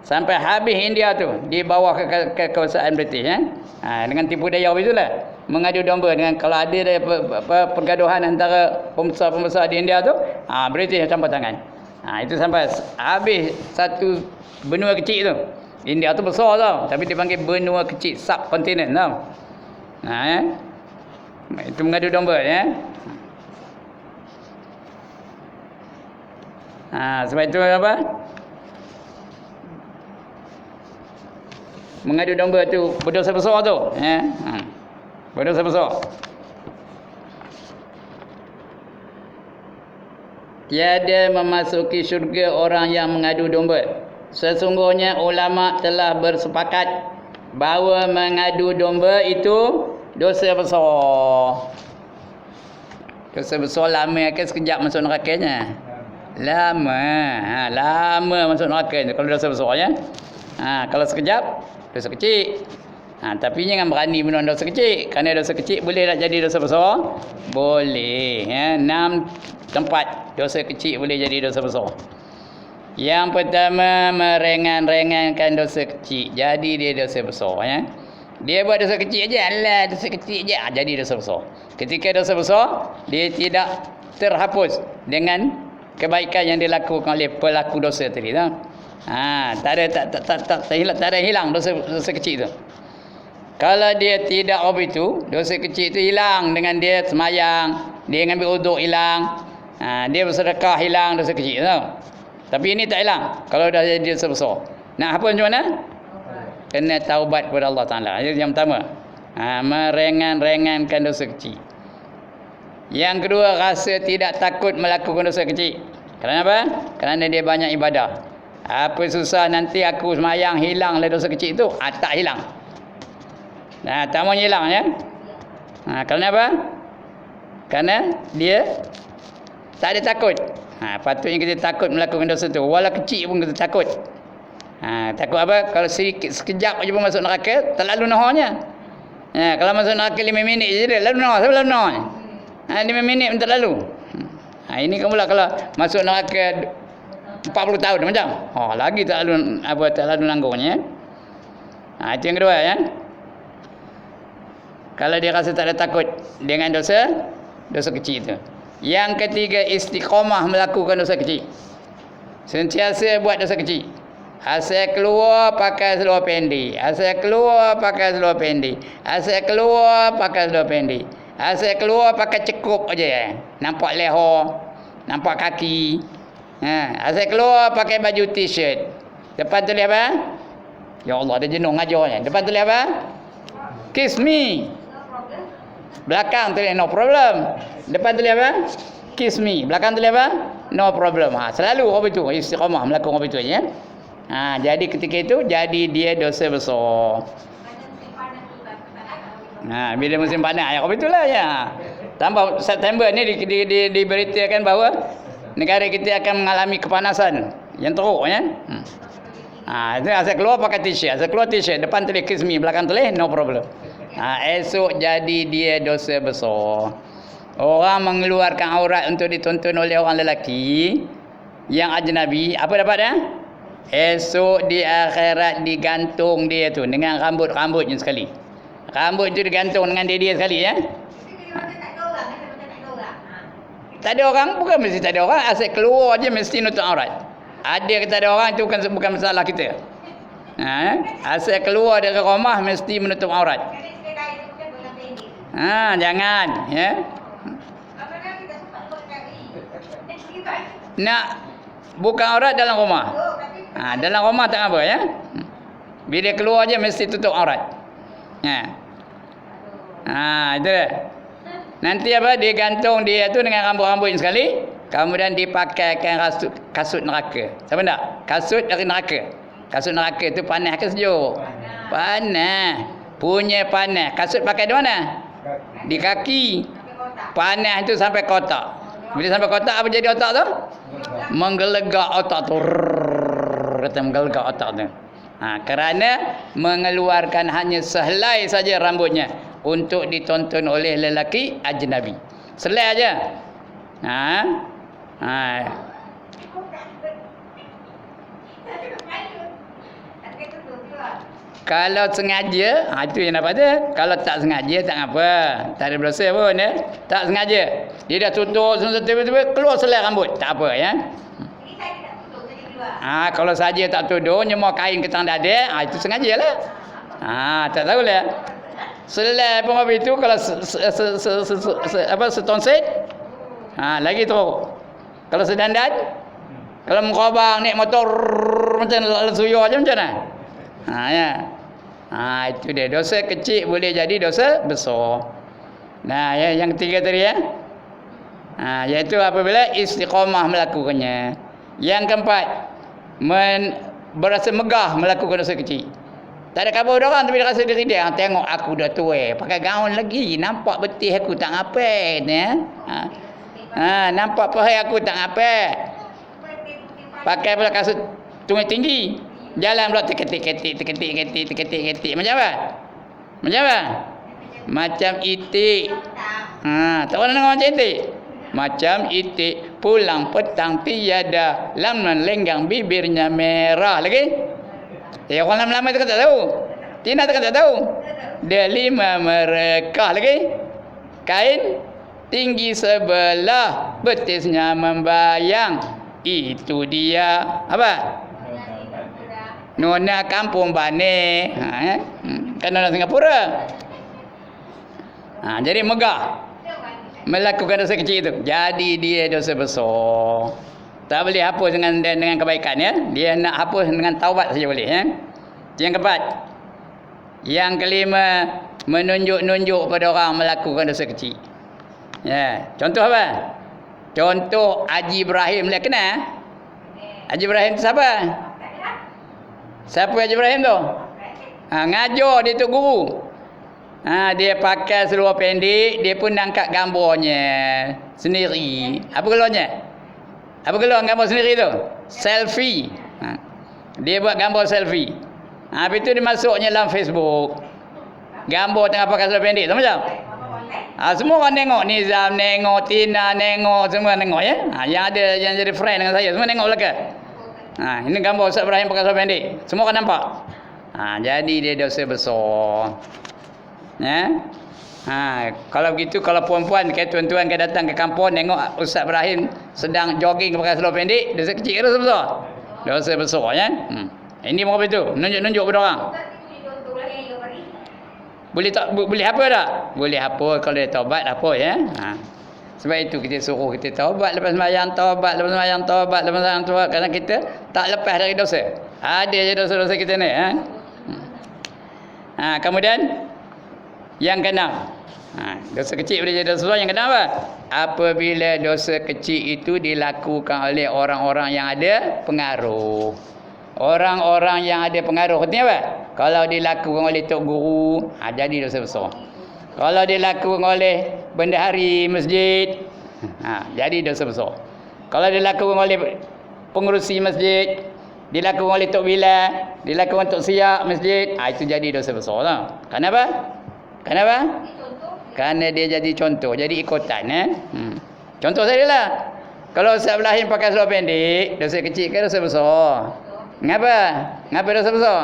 Sampai habis India tu di bawah kekuasaan British. Dengan tipu daya itulah. Mengadu domba dengan kalau ada pergaduhan antara pembesar-pembesar di India tu, British campur tangan. Itu sampai habis satu benua kecil tu. India tu besar tau, tapi dipanggil benua kecil, subkontinent tau. Itu mengadu domba ya. Sebab itu apa? Mengadu domba tu berdosa besar tu ya. Berdosa besar. Tiada memasuki syurga orang yang mengadu domba. Sesungguhnya ulama telah bersepakat bahawa mengadu domba itu dosa besar. Dosa besar lama ke sekejap masuk nerakanya? Lama. Lama masuk nerakanya kalau dosa besar ya. Kalau sekejap dosa kecil. Tapi jangan berani menuan dosa kecil. Kerana dosa kecil boleh tak jadi dosa besar? Boleh. 6 tempat dosa kecil boleh jadi dosa besar. Yang pertama, meringan-ringankan dosa kecil. Jadi dia dosa besar ya. Dia buat dosa kecil aja, alah dosa kecil aja, jadi dosa besar. Ketika dosa besar, dia tidak terhapus dengan kebaikan yang dilakukan oleh pelaku dosa tadi tak? Tak ada hilang dosa kecil itu. Kalau dia tidak itu, dosa kecil itu hilang dengan dia semayang, dia ambil uduk hilang, dia bersedekah hilang dosa kecil tu. Tapi ini tak hilang kalau dah jadi dosa besar. Nak hapus macam mana? Kena taubat kepada Allah Ta'ala. Yang pertama, meringan-ringankan dosa kecil. Yang kedua, rasa tidak takut melakukan dosa kecil. Kenapa? Kerana dia banyak ibadah. Apa susah nanti aku semayang hilanglah dosa kecil itu? Tak hilang. Tak mau hilang ya. Kenapa? Kerana dia tak ada takut. Patutnya kita takut melakukan dosa itu. Walau kecil pun kita takut. Takut apa? Kalau sekejap aja pun masuk neraka, terlalu nohonya. Kalau masuk neraka 5 minit je dia, lalu noh, lalu noh. 5 minit pun terlalu. Ini kan pula kalau masuk neraka 40 tahun macam. Lagi terlalu nanggungnya. Itu yang kedua ya. Kalau dia rasa tak ada takut dengan dosa kecil itu. Yang ketiga, istiqamah melakukan dosa kecil. Sentiasa buat dosa kecil. Asal keluar pakai seluar pendek. Asal keluar pakai seluar pendek. Asal keluar pakai seluar pendek. Asal keluar pakai cekup aja. Nampak leher, nampak kaki. Asal keluar pakai baju t-shirt. Depan tulis apa? Ya Allah, ada jenuh ngajarnya. Depan tulis apa? Kiss me. Belakang tulis no problem. Depan tulis apa? Kiss me. Belakang tulis apa? No problem. Selalu apa itu? Istiqamah melakukan apa itu ya. Jadi ketika itu jadi dia dosa besar. Bila musim panas apa itulah ya. Tambah September ni diberitakan bahawa negara kita akan mengalami kepanasan yang teruk ya. Itu asal keluar pakai t-shirt, asal keluar t-shirt, depan tulis kiss me, belakang tulis no problem. Esok jadi dia dosa besar. Orang mengeluarkan aurat untuk ditonton oleh orang lelaki yang ajnabi, apa dapat dia? Esok di akhirat digantung dia tu dengan rambut-rambutnya sekali. Rambut tu digantung dengan dia sekali ya. Tak ada orang, bukan mesti tak ada orang, asal keluar je mesti nutup aurat. Ada ke tak ada orang itu bukan masalah kita. Asal keluar dari rumah mesti menutup aurat. Jangan ya. Nak buka aurat dalam rumah. Dalam rumah tak apa ya. Bila keluar je mesti tutup aurat. Itu dia. Nanti apa? Dia gantung dia tu dengan rambut-rambut sekali. Kemudian dipakaikan kasut neraka. Siapa tak? Kasut dari neraka. Kasut neraka tu panas ke sejuk? Panas. Punya panas. Kasut pakai di mana? Di kaki. Panas tu sampai kotak. Bila sampai kotak apa jadi otak tu? Menggelegak otak tu. Kata menggelegak otak tu. Kerana mengeluarkan hanya sehelai saja rambutnya untuk ditonton oleh lelaki ajnabi. Selai aja. Kalau sengaja, itu yang dapat dia. Kalau tak sengaja tak apa. Tak ada berdosa pun ya. Tak sengaja. Dia dah tutup tiba-tiba keluar selai rambut. Tak apa ya. Kalau saja tak tuduh nyemua kain ke tang dada, itu sengajalah. Tak tahulah. Selai pun habis itu kalau setonset, lagi teruk. Kalau sedandan, kalau mengkobang naik motor macam suyo aja macam mana? Ya. Itu dia, dosa kecil boleh jadi dosa besar. Yang ketiga tadi ya. Iaitu apabila istiqamah melakukannya. Yang keempat, berasa megah melakukan dosa kecil. Tak ada khabar orang tapi dia rasa diri dia. Tengok aku dah tua, pakai gaun lagi, nampak betis aku tak ngapai ya. Nampak paha aku tak ngapai. Pakai pula kasut tungai tinggi. Jalan pula terketik-ketik. Macam apa? Macam apa? Macam itik. Tak pernah dengar macam itik? Macam itik pulang petang tiada laman lenggang bibirnya merah lagi. Orang lama-lama tu kan tak tahu. Tina tu kan tak tahu. Delima mereka lagi. Kain tinggi sebelah, betisnya membayang. Itu dia apa? Nona kampung Bane. Kan nona Singapura. Jadi megah melakukan dosa kecil itu. Jadi dia dosa besar. Tak boleh hapus dengan kebaikan ya. Dia nak hapus dengan taubat saja boleh ya. Yang keempat. Yang kelima, menunjuk-nunjuk pada orang melakukan dosa kecil. Ya, contoh apa? Contoh Haji Ibrahim, lihat kenal? Haji Ibrahim tu siapa? Siapa Haji Ibrahim tu? Ngajar dia tu guru. Dia pakai seluar pendek, dia pun angkat gambarnya sendiri. Apa keluarnya? Apa keluar gambar sendiri tu? Selfie. Dia buat gambar selfie. Habis tu dia masuknya dalam Facebook. Gambar tengah pakai seluar pendek. Tahu macam? Semua orang tengok. Nizam tengok, Tina tengok, semua tengok ya. Yang ada yang jadi friend dengan saya semua tengok belakang. Ini gambar Ustaz Ibrahim pakai seluar pendek. Semua orang nampak. Jadi dia dosa besar. Ya. Kalau begitu, kalau puan-puan ke tuan-tuan ke datang ke kampung tengok Ustaz Ibrahim sedang jogging pakai seluar pendek, dosa kecil ke dosa besar? Dosa besar ya. Ini apa itu? Nunjuk-nunjuk pada orang. Boleh apa tak? Boleh apa kalau dia taubat apa ya. Sebab itu kita suruh kita taubat lepas sembahyang, taubat lepas sembahyang, taubat lepas sembahyang, taubat kerana kita tak lepas dari dosa. Ada je dosa-dosa kita ni kemudian yang keenam. Dosa kecil boleh jadi dosa besar. Yang keenam apa? Apabila dosa kecil itu dilakukan oleh orang-orang yang ada pengaruh. Orang-orang yang ada pengaruh. Artinya apa? Kalau dilakukan oleh tok guru, jadi dosa besar. Kalau dilakukan oleh bendahari masjid, jadi dosa besar. Kalau dilakukan oleh pengerusi masjid, dilakukan oleh tok bilal, dilakukan tok siap masjid, itu jadi dosa besar lah. Kenapa? Kenapa? Kerana dia jadi contoh, jadi ikutan Contoh saya lah. Kalau Ustaz Ibrahim pakai seluar pendek, dosa kecil ke dosa besar? Ngapa? Ngapa dosa besar?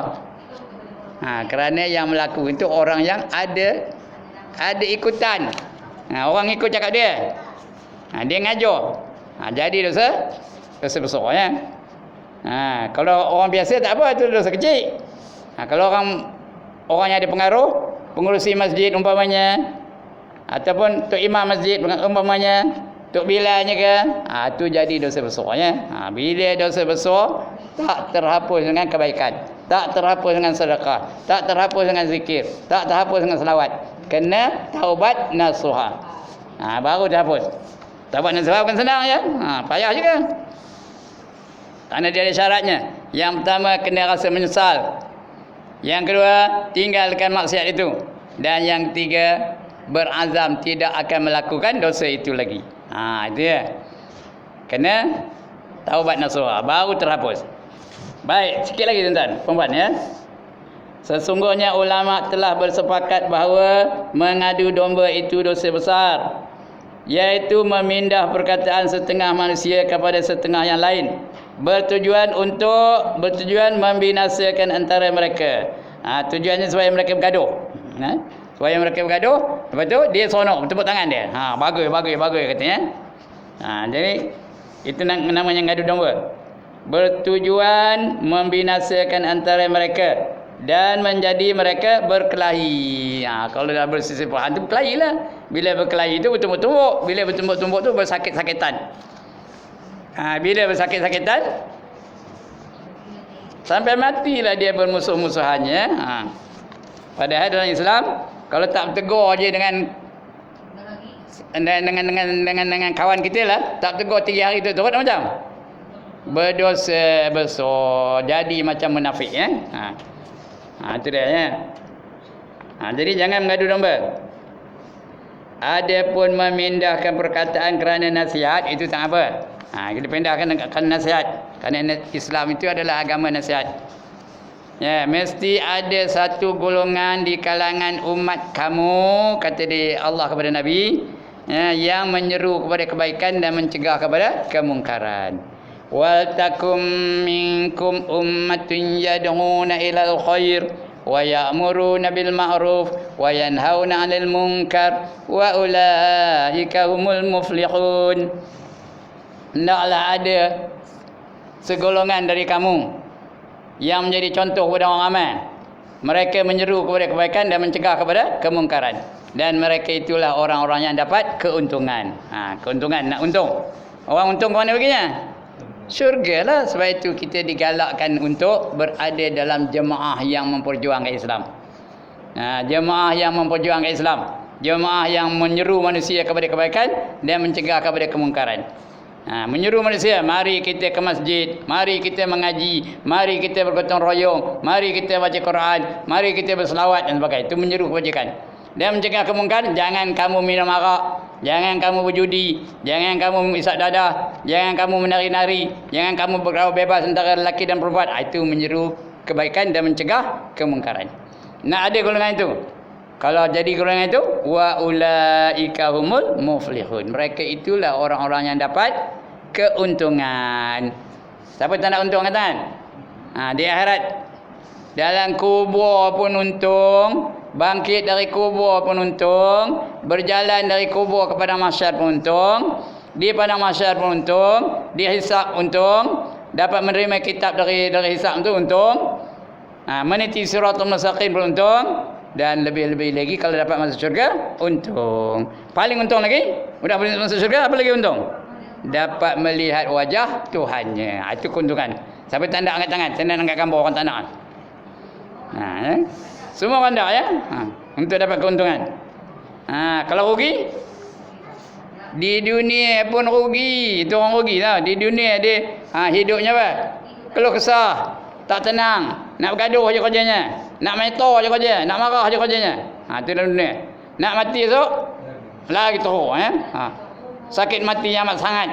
Kerana yang melakukan itu orang yang ada ikutan. Orang ikut cakap dia. Dia ngajar. Jadi dosa besar ya. Kalau orang biasa tak apa, itu dosa kecil. Kalau orang yang ada pengaruh, pengurusi masjid umpamanya, ataupun tok imam masjid umpamanya, tok bilalnya ke, itu jadi dosa besar ya. Bila dosa besar tak terhapus dengan kebaikan, tak terhapus dengan sedekah, tak terhapus dengan zikir, tak terhapus dengan selawat. Kena taubat nasuha. Baru terhapus. Taubat nasuha bukan senang ya. Payah juga. Kerana dia ada syaratnya. Yang pertama, kena rasa menyesal. Yang kedua, tinggalkan maksiat itu. Dan yang ketiga, berazam tidak akan melakukan dosa itu lagi. Itu ya. Kena taubat nasuha, baru terhapus. Baik, sikit lagi tuan-tuan, perempuan ya. Sesungguhnya ulama telah bersepakat bahawa mengadu domba itu dosa besar, iaitu memindah perkataan setengah manusia kepada setengah yang lain, bertujuan membinasakan antara mereka. Tujuannya supaya mereka bergaduh. Supaya mereka bergaduh, lepas tu dia seronok tepuk tangan dia. Bagus katanya. Jadi itu namanya ngadu domba. Bertujuan membinasakan antara mereka dan menjadi mereka berkelahi. Kalau dah bersisipahan tu berkelahi lah. Bila berkelahi tu bertumbuk-tumbuk. Bila bertumbuk-tumbuk tu bersakit-sakitan. Bila bersakit-sakitan, sampai matilah dia bermusuh-musuhannya. Padahal dalam Islam, kalau tak tegur je dengan kawan kita lah, tak tegur 3 hari tu terus macam berdosa besar, jadi macam munafik ya. Itu dia ya. Jadi jangan mengadu domba. Adapun memindahkan perkataan kerana nasihat itu tak apa. Kita pindahkan kerana nasihat. Kerana Islam itu adalah agama nasihat. Ya, mesti ada satu golongan di kalangan umat kamu, kata dia Allah kepada Nabi, ya, yang menyeru kepada kebaikan dan mencegah kepada kemungkaran. Wal takum minkum ummatun yad'una ilal khair wa ya'muruna bil ma'ruf wa yanhauna 'anil munkar wa ulaika humul muflihun. Hendaklah ada segolongan dari kamu yang menjadi contoh kepada orang ramai. Mereka menyeru kepada kebaikan dan mencegah kepada kemungkaran. Dan mereka itulah orang-orang yang dapat keuntungan. Keuntungan, nak untung. Orang untung ke mana perginya? Syurga lah. Sebab itu kita digalakkan untuk berada dalam jemaah yang memperjuangkan Islam. Jemaah yang memperjuangkan Islam. Jemaah yang menyeru manusia kepada kebaikan dan mencegah kepada kemungkaran. Menyeru manusia, mari kita ke masjid, mari kita mengaji, mari kita bergotong royong, mari kita baca Quran, mari kita berselawat dan sebagainya. Itu menyeru kebajikan. Dan mencegah kemungkaran, jangan kamu minum arak, jangan kamu berjudi, jangan kamu isap dadah, jangan kamu menari-nari, jangan kamu bergaul bebas antara lelaki dan perempuan. Itu menyeru kebaikan dan mencegah kemungkaran. Nak ada golongan itu. Kalau jadi golongan itu, wa ulaika humul muflihun. Mereka itulah orang-orang yang dapat keuntungan. Siapa tak nak untung katakan? Di akhirat. Dalam kubur pun untung, bangkit dari kubur pun untung, berjalan dari kubur kepada mahsyar pun untung, di padang mahsyar pun untung, dihisab untung, dapat menerima kitab dari hisab tu untung, meniti siratul mustaqim pun untung. Dan lebih-lebih lagi kalau dapat masuk syurga, untung. Paling untung lagi, sudah boleh masuk syurga, apa lagi untung? Dapat melihat wajah Tuhannya. Itu keuntungan. Siapa tak nak angkat tangan? Saya nak angkat gambar orang tak nak. Semua orang tak ya? Untuk dapat keuntungan. Kalau rugi, di dunia pun rugi. Itu orang rugi lah. Di dunia dia hidupnya apa? Keluh kesah, tak tenang, nak bergaduh je kerjanya, nak metor je kerja, nak marah je kerjanya. Itu dalam dunia. Nak mati esok, lagi teruk sakit mati yang amat sangat.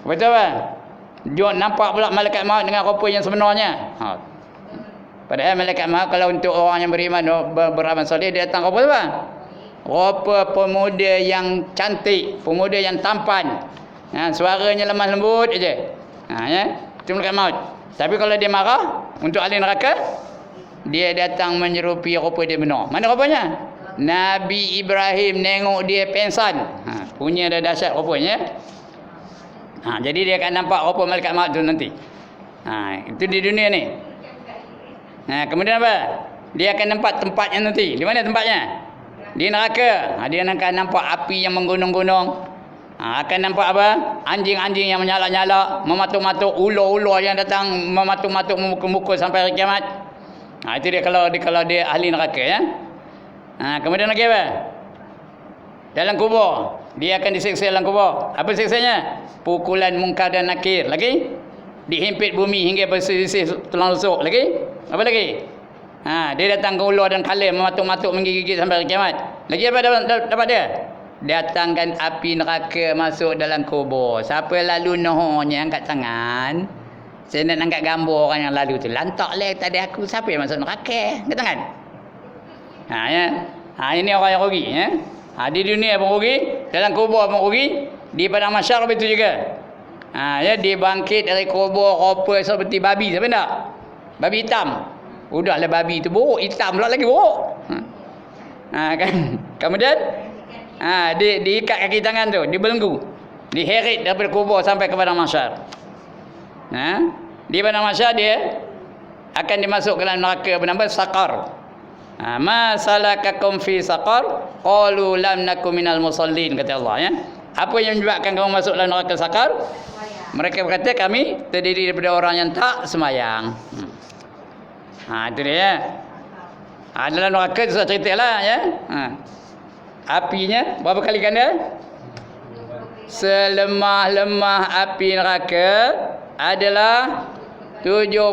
Betul kan? Dia nampak pula malaikat maut dengan rupa yang sebenarnya. Padahal malaikat maut kalau untuk orang yang beriman, beramal soleh, dia datang rupa apa? Rupa pemuda yang cantik, pemuda yang tampan. Suaranya lemah lembut aja. Itu malaikat maut. Tapi kalau dia marah untuk ahli neraka, dia datang menyerupi rupa dia benar. Mana rupanya? Nabi Ibrahim nengok dia pengsan. Punya dah dahsyat rupanya. Jadi dia akan nampak rupa malaikat maut tu nanti. Itu di dunia ni. Kemudian apa? Dia akan nampak tempatnya nanti. Di mana tempatnya? Di neraka. Dia akan nampak api yang menggunung-gunung. Akan nampak apa? Anjing-anjing yang menyala-nyala, mematuk-matuk, ular-ular yang datang mematuk-matuk, memukul-mukul sampai hari kiamat. Itu dia kalau dia ahli neraka ya. Kemudian lagi apa? Dalam kubur, dia akan disiksa dalam kubur. Apa siksanya? Pukulan mungkar dan nakir. Lagi? Dihimpit bumi hingga bersisih tulang rusuk. Lagi? Apa lagi? Dia datang ke ular dan kala, mematuk-matuk, menggigit sampai hari kiamat. Lagi apa dapat dia? Datangkan api neraka masuk dalam kubur. Siapa lalu nohonya angkat tangan. Saya nak angkat gambar orang yang lalu tu. Lantak lah tadi aku. Siapa yang masuk neraka? Angkat tangan. Ini orang yang rugi ya. Di dunia pun rugi, dalam kubur pun rugi, di padang mahsyar begitu juga. Dia bangkit dari kubur rupa seperti babi. Siapa nak? Babi hitam. Udahlah babi tu buruk, hitam pula lagi buruk. Kan. Kemudian diikat kaki tangan tu, dibelenggu, diheret daripada kubur sampai ke padang mahsyar. Di padang mahsyar dia akan dimasuk ke dalam neraka bernama Saqar. Ma salakakum fi saqar? Qalu lam nakum minal musallin, kata Allah ya. Apa yang menyebabkan kamu masuk dalam neraka Saqar? Mereka berkata kami terdiri daripada orang yang tak semayang. Itu dia ya. Dalam neraka itu saya ceritalah ya. Apinya berapa kali ganda? Selemah-lemah api neraka adalah 70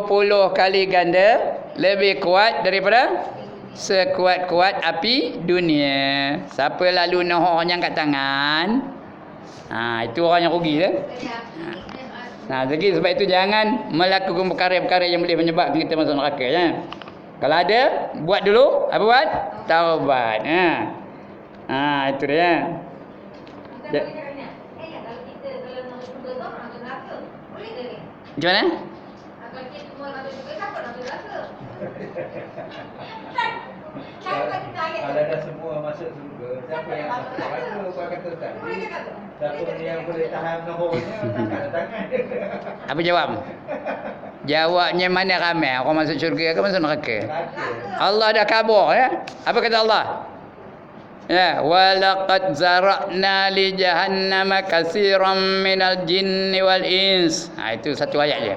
kali ganda lebih kuat daripada sekuat-kuat api dunia. Siapa lalu nohornya kat tangan, itu orang yang rugi dah. Jadi sebab itu jangan melakukan perkara-perkara yang boleh menyebabkan kita masuk neraka ya. Kalau ada, buat dulu, apa buat? Taubat. Itu dia. Macam mana? Kalau dah semua masuk surga, siapa yang masuk neraka? Kau kata tak? Siapa yang boleh tahan nohornya, angkat tangan. Apa jawab? Jawabnya mana ramai orang masuk syurga ke masuk neraka? Allah dah khabar ya. Apa kata Allah? Ya, walaqad zara'na li jahannama katsiran minal jinni wal ins. Itu satu ayat je.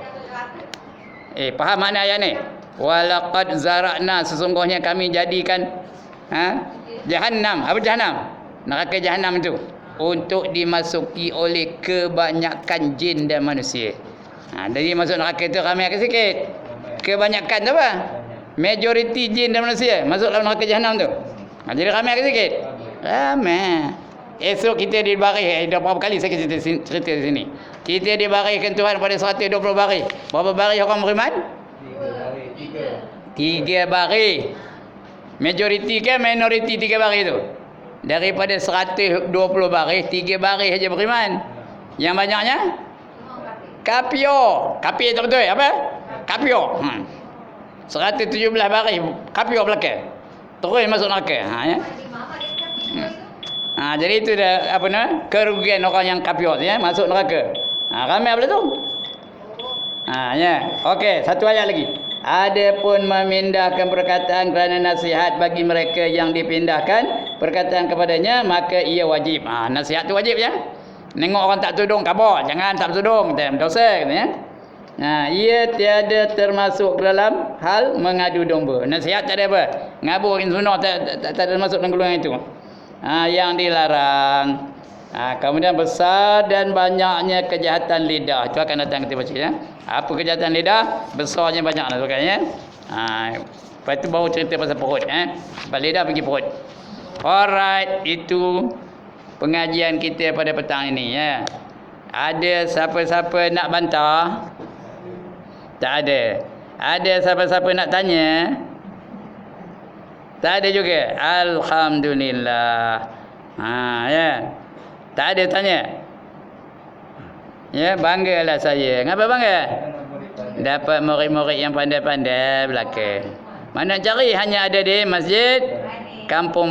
Faham makna ayat ni? Walaqad zara'na, sesungguhnya kami jadikan jahannam. Apa jahannam? Neraka jahannam itu untuk dimasuki oleh kebanyakan jin dan manusia. Jadi masuk neraka itu ramai ke sikit? Kebanyakan tu apa? Majoriti jin dan manusia masuk dalam neraka jahannam tu. Jadi ramai ke sikit? Ramai. Esok kita dibaris, dah berapa kali saya cerita di sini. Kita dibariskan Tuhan pada 120 baris. Berapa baris orang beriman? 3 baris. Majoriti ke minoriti 3 baris tu? Daripada 120 baris, 3 baris saja beriman. Yang banyaknya? Kapio. Kapio tak betul apa? Kapio. 117 baris kapio belakang. Terus masuk neraka. Ya. Jadi itu dah apa nama? Kerugian orang yang kapio ya, masuk neraka. Ramai apa tu? Ya. Okey, satu ayat lagi. Adapun memindahkan perkataan kerana nasihat bagi mereka yang dipindahkan perkataan kepadanya, maka ia wajib. Nasihat tu wajib ya. Nengok orang tak tudung kabur, jangan tak tudung, dosa ya. Ia tiada termasuk dalam hal mengadu domba. Nasihat tak ada apa? Ngaburin sunnah tak ada masuk dalam golongan itu. Yang dilarang. Kemudian besar dan banyaknya kejahatan lidah. Itu akan datang kita baca ya. Apa kejahatan lidah? Besarnya banyaklah tu kan ya. Lepas itu baru cerita pasal perut Sebab lidah pergi perut. Alright, itu pengajian kita pada petang ini ya. Ada siapa-siapa nak bantah? Tak ada. Ada siapa-siapa nak tanya? Tak ada juga. Alhamdulillah. Ya. Tak ada tanya. Ya, banggalah saya. Ngapa bangga? Dapat murid-murid yang pandai-pandai belakang. Mana cari hanya ada di masjid Kampung